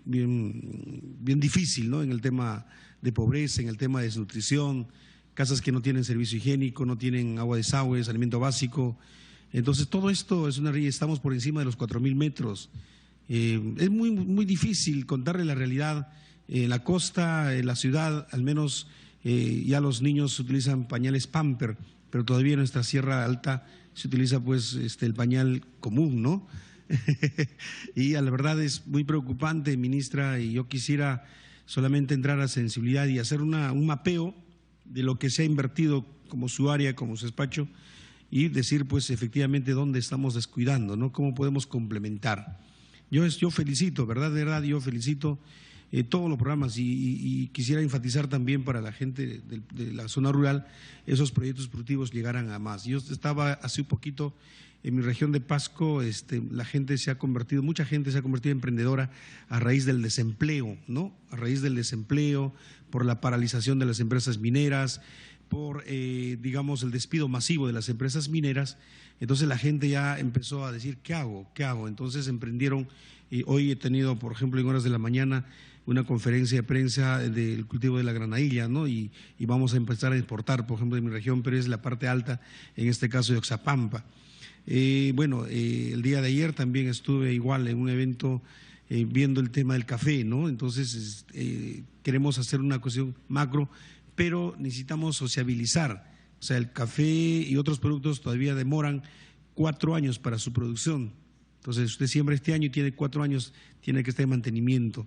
Speaker 9: difícil, ¿no? En el tema de pobreza, en el tema de desnutrición, casas que no tienen servicio higiénico, no tienen agua, desagües, alimento básico. Entonces todo esto es una realidad, estamos por encima de los 4.000 metros. Es muy difícil contarle la realidad. En la costa, en la ciudad, al menos ya los niños utilizan pañales Pamper, pero todavía en nuestra Sierra Alta se utiliza pues el pañal común, ¿no? Y la verdad es muy preocupante, ministra, y yo quisiera solamente entrar a sensibilidad y hacer un mapeo de lo que se ha invertido como su área, como su despacho, y decir pues efectivamente dónde estamos descuidando, ¿no? Cómo podemos complementar. Yo felicito, de verdad, yo felicito todos los programas y quisiera enfatizar también para la gente de la zona rural, esos proyectos productivos llegaran a más. Yo estaba hace un poquito en mi región de Pasco, mucha gente se ha convertido emprendedora a raíz del desempleo, ¿no? A raíz del desempleo, por la paralización de las empresas mineras, por, digamos, el despido masivo de las empresas mineras. Entonces la gente ya empezó a decir, ¿qué hago? Entonces emprendieron, y hoy he tenido, por ejemplo, en horas de la mañana, una conferencia de prensa del cultivo de la granadilla, ¿no? Y vamos a empezar a exportar, por ejemplo, de mi región, pero es la parte alta, en este caso de Oxapampa. El día de ayer también estuve igual en un evento viendo el tema del café, ¿no? Entonces queremos hacer una cuestión macro, pero necesitamos sociabilizar. O sea, el café y otros productos todavía demoran 4 años para su producción. Entonces, usted siembra este año y tiene 4 años, tiene que estar en mantenimiento.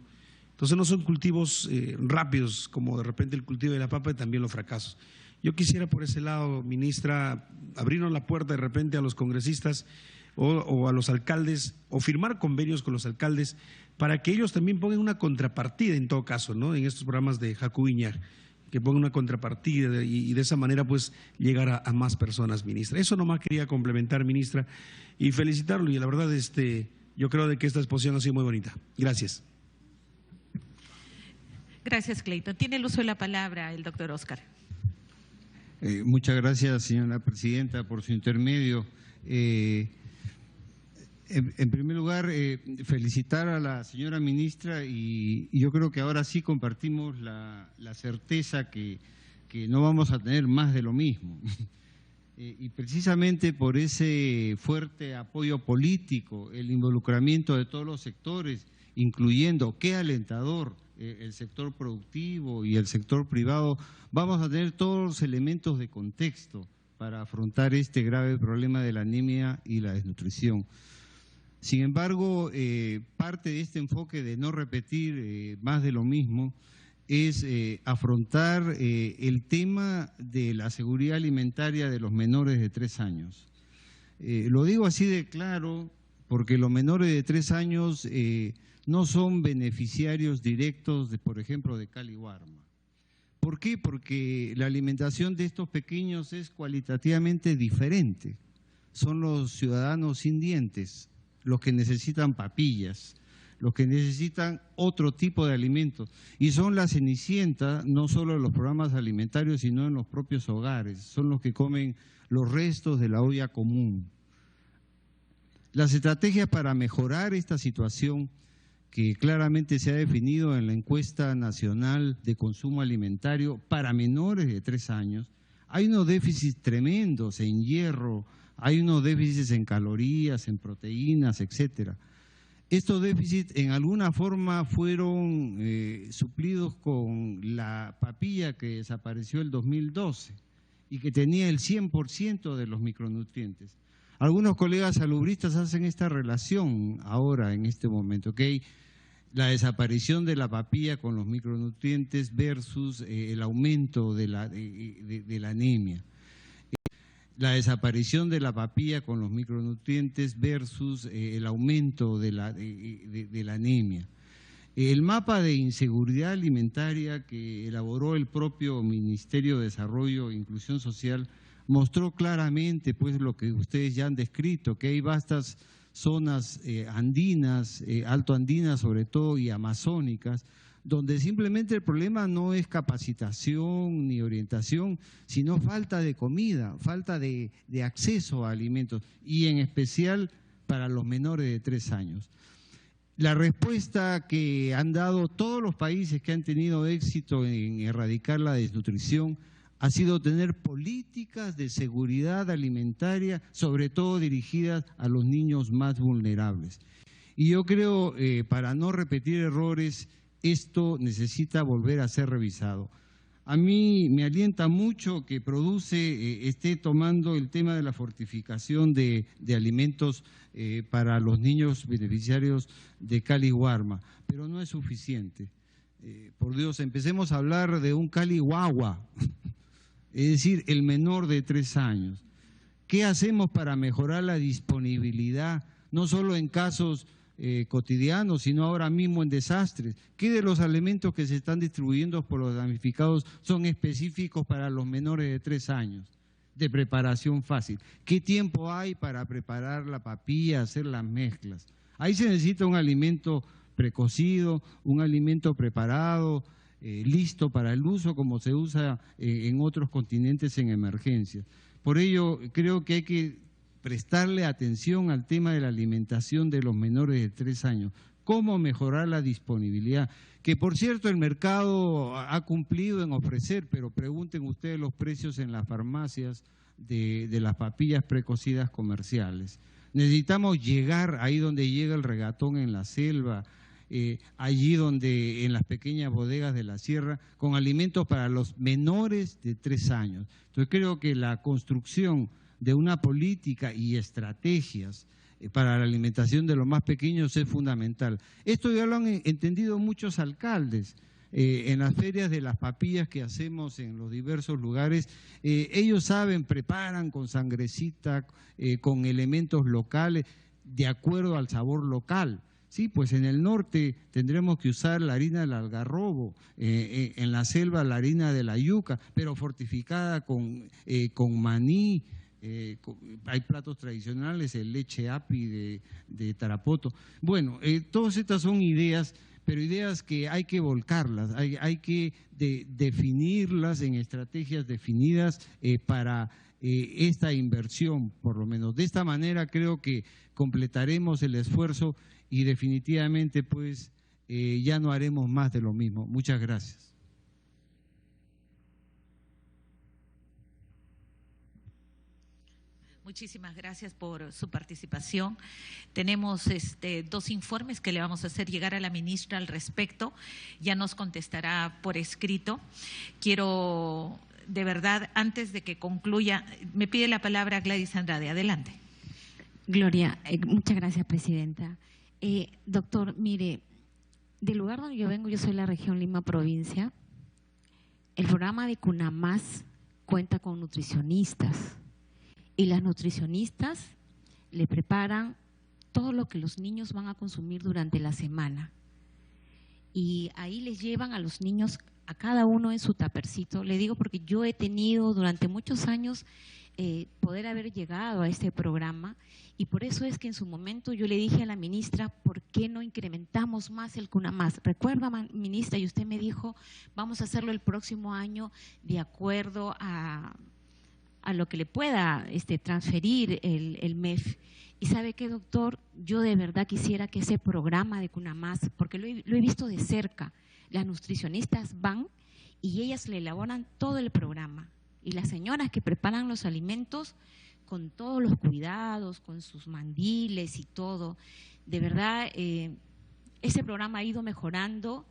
Speaker 9: Entonces, no son cultivos rápidos, como de repente el cultivo de la papa y también los fracasos. Yo quisiera por ese lado, ministra, abrirnos la puerta de repente a los congresistas o a los alcaldes, o firmar convenios con los alcaldes para que ellos también pongan una contrapartida en todo caso, ¿no? En estos programas de Jacubiña, que pongan una contrapartida y de esa manera pues llegar a más personas, ministra. Eso nomás quería complementar, ministra, y felicitarlo, y la verdad yo creo de que esta exposición ha sido muy bonita. Gracias.
Speaker 2: Gracias, Clayton. Tiene el uso de la palabra el doctor Oscar.
Speaker 3: Muchas gracias, señora presidenta, por su intermedio. En primer lugar, felicitar a la señora ministra, y yo creo que ahora sí compartimos la certeza que no vamos a tener más de lo mismo. Y precisamente por ese fuerte apoyo político, el involucramiento de todos los sectores, incluyendo, qué alentador, el sector productivo y el sector privado, vamos a tener todos los elementos de contexto para afrontar este grave problema de la anemia y la desnutrición. Sin embargo, parte de este enfoque de no repetir más de lo mismo es afrontar el tema de la seguridad alimentaria de los menores de 3 años. Lo digo así de claro porque los menores de 3 años no son beneficiarios directos, por ejemplo, de Cali Warma. ¿Por qué? Porque la alimentación de estos pequeños es cualitativamente diferente. Son los ciudadanos sin dientes los que necesitan papillas, los que necesitan otro tipo de alimentos. Y son la cenicienta, no solo en los programas alimentarios, sino en los propios hogares. Son los que comen los restos de la olla común. Las estrategias para mejorar esta situación, que claramente se ha definido en la encuesta nacional de consumo alimentario para menores de 3 años, hay unos déficits tremendos en hierro, hay unos déficits en calorías, en proteínas, etcétera. Estos déficits en alguna forma fueron suplidos con la papilla que desapareció el 2012 y que tenía el 100% de los micronutrientes. Algunos colegas salubristas hacen esta relación ahora, en este momento, ¿ok? La desaparición de la papilla con los micronutrientes versus el aumento de la anemia. La desaparición de la papilla con los micronutrientes versus el aumento de la anemia. El mapa de inseguridad alimentaria que elaboró el propio Ministerio de Desarrollo e Inclusión Social mostró claramente pues lo que ustedes ya han descrito, que hay vastas zonas andinas, altoandinas sobre todo y amazónicas, donde simplemente el problema no es capacitación ni orientación, sino falta de comida, falta de acceso a alimentos, y en especial para los menores de 3 años. La respuesta que han dado todos los países que han tenido éxito en erradicar la desnutrición ha sido tener políticas de seguridad alimentaria, sobre todo dirigidas a los niños más vulnerables. Y yo creo, para no repetir errores, esto necesita volver a ser revisado. A mí me alienta mucho que Produce esté tomando el tema de la fortificación de alimentos para los niños beneficiarios de Cali Guarma, pero no es suficiente. Por Dios, empecemos a hablar de un Cali Guagua, es decir, el menor de 3 años. ¿Qué hacemos para mejorar la disponibilidad, no solo en casos cotidianos, sino ahora mismo en desastres? ¿Qué de los alimentos que se están distribuyendo por los damnificados son específicos para los menores de 3 años, de preparación fácil? ¿Qué tiempo hay para preparar la papilla, hacer las mezclas? Ahí se necesita un alimento precocido, un alimento preparado, listo para el uso, como se usa en otros continentes en emergencia. Por ello, creo que hay que prestarle atención al tema de la alimentación de los menores de 3 años. ¿Cómo mejorar la disponibilidad? Que, por cierto, el mercado ha cumplido en ofrecer, pero pregunten ustedes los precios en las farmacias de las papillas precocidas comerciales. Necesitamos llegar ahí donde llega el regatón en la selva, allí donde en las pequeñas bodegas de la sierra, con alimentos para los menores de 3 años. Entonces creo que la construcción de una política y estrategias para la alimentación de los más pequeños es fundamental. Esto ya lo han entendido muchos alcaldes. En las ferias de las papillas que hacemos en los diversos lugares, ellos saben, preparan con sangrecita, con elementos locales, de acuerdo al sabor local. Sí, pues en el norte tendremos que usar la harina del algarrobo, en la selva la harina de la yuca, pero fortificada con maní. Hay platos tradicionales, el leche api de Tarapoto. Bueno, todas estas son ideas, pero ideas que hay que volcarlas, hay que definirlas en estrategias definidas para esta inversión, por lo menos. De esta manera creo que completaremos el esfuerzo y definitivamente pues ya no haremos más de lo mismo. Muchas gracias.
Speaker 2: Muchísimas gracias por su participación. Tenemos 2 informes que le vamos a hacer llegar a la ministra al respecto. Ya nos contestará por escrito. Quiero, de verdad, antes de que concluya, me pide la palabra Gladys Andrade. Adelante.
Speaker 10: Gloria, muchas gracias, presidenta. Doctor, mire, del lugar donde yo vengo, yo soy la región Lima Provincia, el programa de CUNAMAS cuenta con nutricionistas y las nutricionistas le preparan todo lo que los niños van a consumir durante la semana y ahí les llevan a los niños, a cada uno en su tapercito. Le digo porque yo he tenido durante muchos años poder haber llegado a este programa y por eso es que en su momento yo le dije a la ministra, ¿por qué no incrementamos más el CUNAMAS? Recuerda, ministra, y usted me dijo, vamos a hacerlo el próximo año de acuerdo a lo que le pueda transferir el MEF. Y ¿sabe qué, doctor? Yo de verdad quisiera que ese programa de CUNAMAS, porque lo he visto de cerca, las nutricionistas van y ellas le elaboran todo el programa. Y las señoras que preparan los alimentos con todos los cuidados, con sus mandiles y todo. De verdad, ese programa ha ido mejorando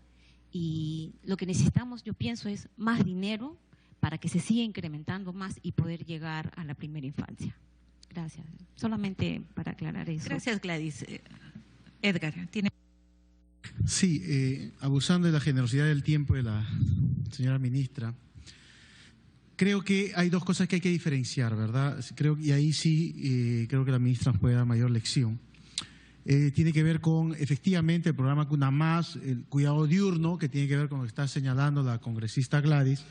Speaker 10: y lo que necesitamos, yo pienso, es más dinero para que se siga incrementando más y poder llegar a la primera infancia. Gracias. Solamente para aclarar eso.
Speaker 2: Gracias, Gladys. Edgar, tiene.
Speaker 4: Sí, abusando de la generosidad del tiempo de la señora ministra, creo que hay dos cosas que hay que diferenciar, ¿verdad? Y ahí sí creo que la ministra nos puede dar mayor lección. Tiene que ver con, efectivamente, el programa CUNAMAS, el cuidado diurno, que tiene que ver con lo que está señalando la congresista Gladys,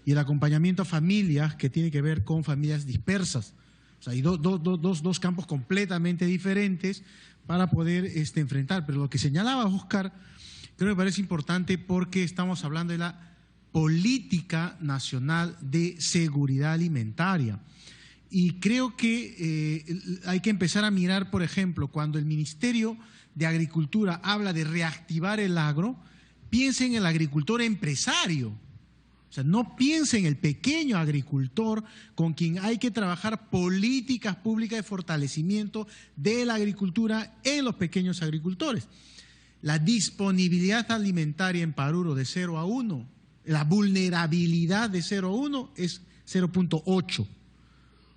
Speaker 4: y el acompañamiento a familias, que tiene que ver con familias dispersas. O sea, hay dos campos completamente diferentes para poder enfrentar. Pero lo que señalaba Oscar, creo que me parece importante porque estamos hablando de la política nacional de seguridad alimentaria. Y creo que hay que empezar a mirar, por ejemplo, cuando el Ministerio de Agricultura habla de reactivar el agro, piensen en el agricultor empresario. O sea, no piensen en el pequeño agricultor con quien hay que trabajar políticas públicas de fortalecimiento de la agricultura en los pequeños agricultores. La disponibilidad alimentaria en Paruro de 0 a 1, la vulnerabilidad de 0 a 1 es 0.8. O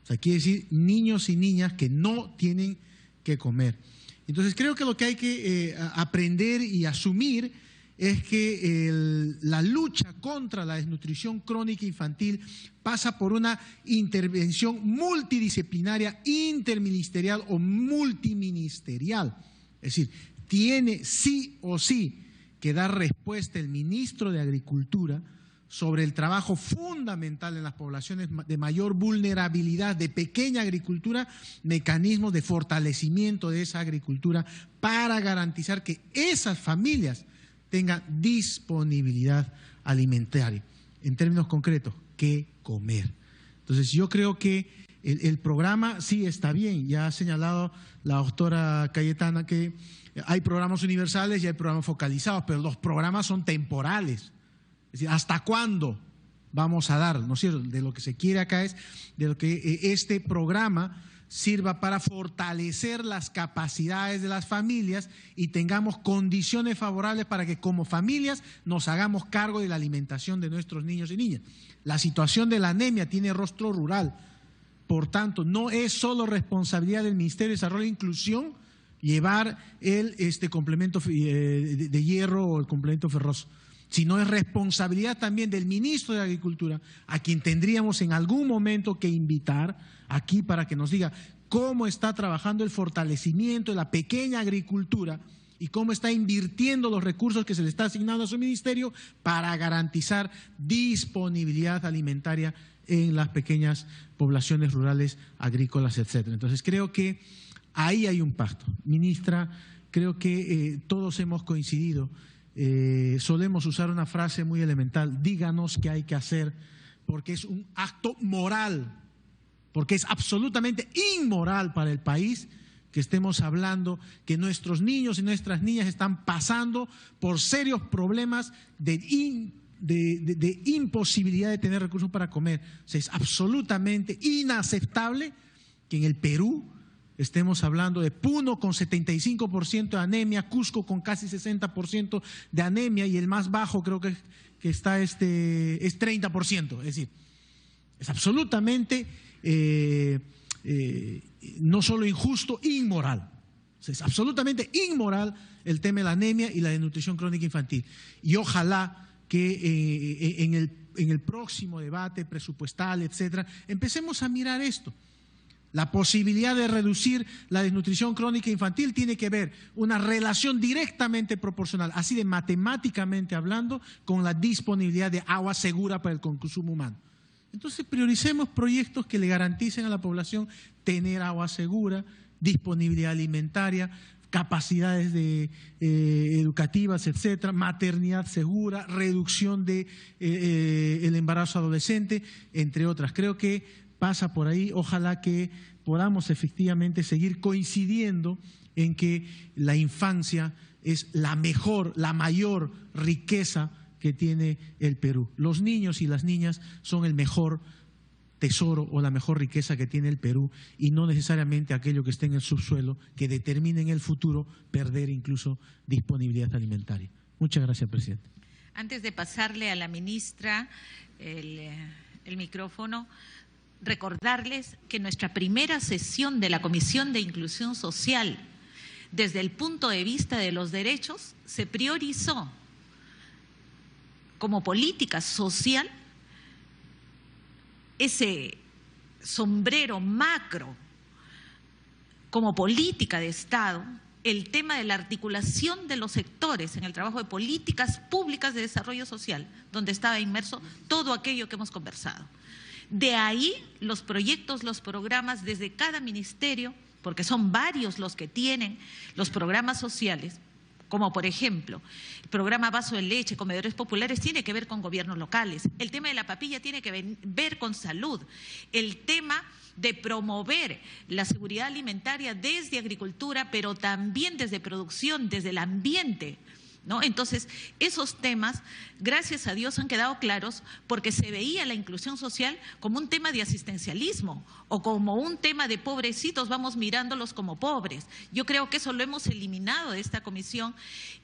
Speaker 4: sea, quiere decir niños y niñas que no tienen que comer. Entonces, creo que lo que hay que aprender y asumir es que la lucha contra la desnutrición crónica infantil pasa por una intervención multidisciplinaria, interministerial o multiministerial. Es decir, tiene sí o sí que dar respuesta el ministro de Agricultura sobre el trabajo fundamental en las poblaciones de mayor vulnerabilidad, de pequeña agricultura, mecanismos de fortalecimiento de esa agricultura para garantizar que esas familias tengan disponibilidad alimentaria. En términos concretos, ¿qué comer? Entonces, yo creo que el programa sí está bien. Ya ha señalado la doctora Cayetana que hay programas universales y hay programas focalizados, pero los programas son temporales. Es decir, ¿hasta cuándo vamos a dar? ¿No es cierto? De lo que se quiere acá es de lo que este programa sirva para fortalecer las capacidades de las familias y tengamos condiciones favorables para que como familias nos hagamos cargo de la alimentación de nuestros niños y niñas. La situación de la anemia tiene rostro rural, por tanto, no es solo responsabilidad del Ministerio de Desarrollo e Inclusión llevar el complemento de hierro o el complemento ferroso, sino es responsabilidad también del ministro de Agricultura, a quien tendríamos en algún momento que invitar aquí para que nos diga cómo está trabajando el fortalecimiento de la pequeña agricultura y cómo está invirtiendo los recursos que se le está asignando a su ministerio para garantizar disponibilidad alimentaria en las pequeñas poblaciones rurales, agrícolas, etcétera. Entonces, creo que ahí hay un pacto. Ministra, creo que todos hemos coincidido. Solemos usar una frase muy elemental: díganos qué hay que hacer, porque es un acto moral, porque es absolutamente inmoral para el país que estemos hablando que nuestros niños y nuestras niñas están pasando por serios problemas de imposibilidad de tener recursos para comer. O sea, es absolutamente inaceptable que en el Perú estemos hablando de Puno con 75% de anemia, Cusco con casi 60% de anemia y el más bajo creo que está es 30%. Es decir, es absolutamente no solo injusto, inmoral. O sea, es absolutamente inmoral el tema de la anemia y la desnutrición crónica infantil. Y ojalá que en el próximo debate presupuestal, etcétera, empecemos a mirar esto. La posibilidad de reducir la desnutrición crónica infantil tiene que ver una relación directamente proporcional, así de matemáticamente hablando, con la disponibilidad de agua segura para el consumo humano. Entonces, prioricemos proyectos que le garanticen a la población tener agua segura, disponibilidad alimentaria, capacidades educativas, etcétera, maternidad segura, reducción de el embarazo adolescente, entre otras. Creo que pasa por ahí. Ojalá que podamos efectivamente seguir coincidiendo en que la infancia es la mejor, la mayor riqueza que tiene el Perú. Los niños y las niñas son el mejor tesoro o la mejor riqueza que tiene el Perú, y no necesariamente aquello que esté en el subsuelo, que determine en el futuro perder incluso disponibilidad alimentaria. Muchas gracias, presidente.
Speaker 2: Antes de pasarle a la ministra el micrófono, recordarles que nuestra primera sesión de la Comisión de Inclusión Social, desde el punto de vista de los derechos, se priorizó como política social ese sombrero macro como política de Estado, el tema de la articulación de los sectores en el trabajo de políticas públicas de desarrollo social, donde estaba inmerso todo aquello que hemos conversado. De ahí los proyectos, los programas desde cada ministerio, porque son varios los que tienen los programas sociales, como por ejemplo, el programa Vaso de Leche, Comedores Populares, tiene que ver con gobiernos locales. El tema de la papilla tiene que ver con salud. El tema de promover la seguridad alimentaria desde agricultura, pero también desde producción, desde el ambiente, ¿no? Entonces, esos temas, gracias a Dios, han quedado claros porque se veía la inclusión social como un tema de asistencialismo o como un tema de pobrecitos, vamos mirándolos como pobres. Yo creo que eso lo hemos eliminado de esta comisión,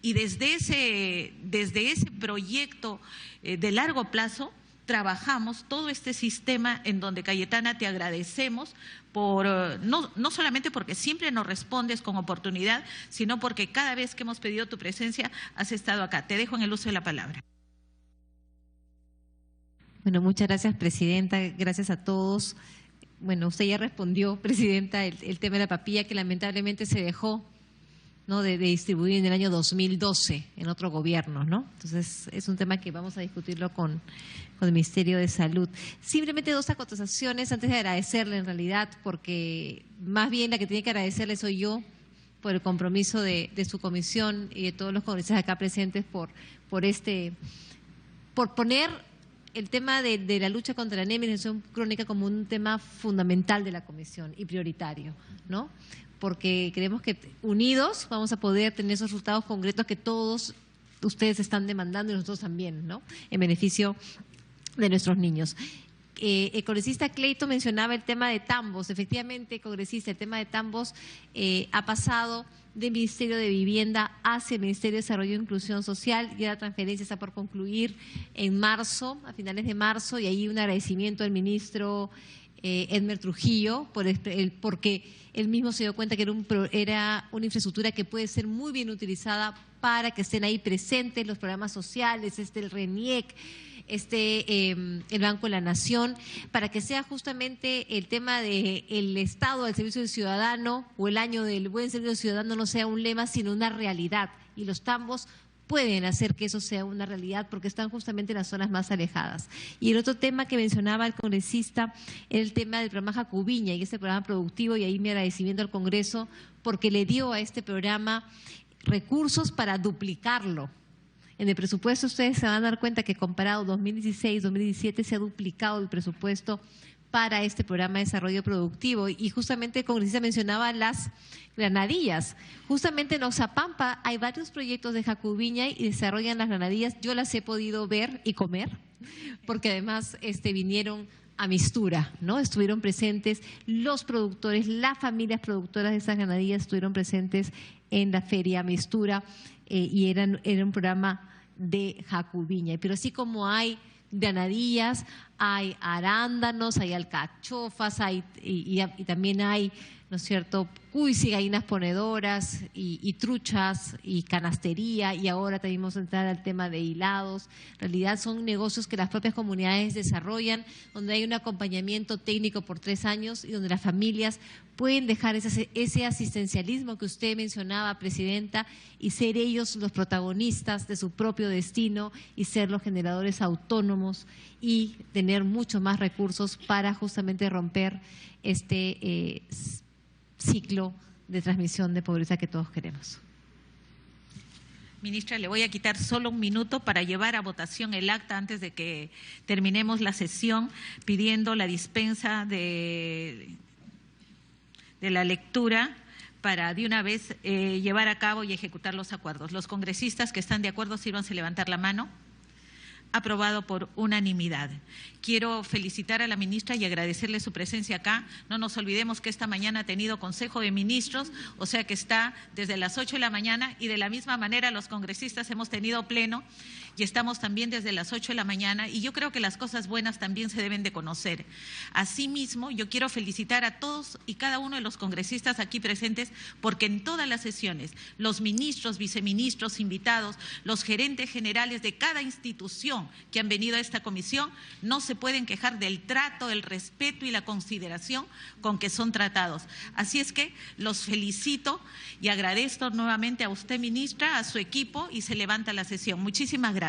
Speaker 2: y desde ese proyecto de largo plazo trabajamos todo este sistema en donde, Cayetana, te agradecemos por no solamente porque siempre nos respondes con oportunidad, sino porque cada vez que hemos pedido tu presencia has estado acá. Te dejo en el uso de la palabra.
Speaker 1: Bueno, muchas gracias, presidenta. Gracias a todos. Bueno, usted ya respondió, presidenta, el tema de la papilla, que lamentablemente se dejó, ¿no?, de distribuir en el año 2012 en otro gobierno, ¿no? Entonces, es un tema que vamos a discutirlo con el Ministerio de Salud. Simplemente dos acotaciones antes de agradecerle, en realidad, porque más bien la que tiene que agradecerle soy yo por el compromiso de su comisión y de todos los congresistas acá presentes por poner el tema de la lucha contra la anemia y la infección crónica como un tema fundamental de la comisión y prioritario, ¿no? Porque creemos que unidos vamos a poder tener esos resultados concretos que todos ustedes están demandando y nosotros también, ¿no?, en beneficio de nuestros niños. El congresista Cleito mencionaba el tema de tambos. Efectivamente, congresista, el tema de tambos ha pasado del Ministerio de Vivienda hacia el Ministerio de Desarrollo e Inclusión Social. Ya la transferencia está por concluir en marzo, a finales de marzo, y ahí un agradecimiento al ministro Edmer Trujillo porque él mismo se dio cuenta que era una infraestructura que puede ser muy bien utilizada para que estén ahí presentes los programas sociales, el RENIEC, el Banco de la Nación, para que sea justamente el tema del Estado del Servicio del Ciudadano o el año del buen servicio ciudadano no sea un lema, sino una realidad. Y los tambos pueden hacer que eso sea una realidad porque están justamente en las zonas más alejadas. Y el otro tema que mencionaba el congresista era el tema del programa Jacubiña y ese programa productivo, y ahí mi agradecimiento al Congreso porque le dio a este programa recursos para duplicarlo. En el presupuesto ustedes se van a dar cuenta que comparado 2016-2017 se ha duplicado el presupuesto para este programa de desarrollo productivo. Y justamente el congresista mencionaba las granadillas. Justamente en Oxapampa hay varios proyectos de Jacubiña y desarrollan las granadillas. Yo las he podido ver y comer, porque además vinieron a Mistura, ¿no? Estuvieron presentes los productores, las familias productoras de esas granadillas estuvieron presentes en la feria Mistura y era un programa de Jacubiña. Pero así como hay granadillas, hay arándanos, hay alcachofas, y también hay, ¿no es cierto?, cuis y gallinas ponedoras y truchas y canastería, y ahora también vamos a entrar al tema de hilados. En realidad son negocios que las propias comunidades desarrollan, donde hay un acompañamiento técnico por 3 años y donde las familias pueden dejar ese asistencialismo que usted mencionaba, presidenta, y ser ellos los protagonistas de su propio destino y ser los generadores autónomos y tener mucho más recursos para justamente romper este ciclo de transmisión de pobreza que todos queremos.
Speaker 2: Ministra, le voy a quitar solo un minuto para llevar a votación el acta antes de que terminemos la sesión, pidiendo la dispensa de la lectura para de una vez llevar a cabo y ejecutar los acuerdos. Los congresistas que están de acuerdo, sírvanse levantar la mano. Aprobado por unanimidad. Quiero felicitar a la ministra y agradecerle su presencia acá. No nos olvidemos que esta mañana ha tenido Consejo de Ministros, o sea que está desde las 8 de la mañana, y de la misma manera los congresistas hemos tenido pleno y estamos también desde las 8 de la mañana, y yo creo que las cosas buenas también se deben de conocer. Asimismo, yo quiero felicitar a todos y cada uno de los congresistas aquí presentes, porque en todas las sesiones los ministros, viceministros, invitados, los gerentes generales de cada institución que han venido a esta comisión no se pueden quejar del trato, el respeto y la consideración con que son tratados. Así es que los felicito y agradezco nuevamente a usted, ministra, a su equipo, y se levanta la sesión. Muchísimas gracias.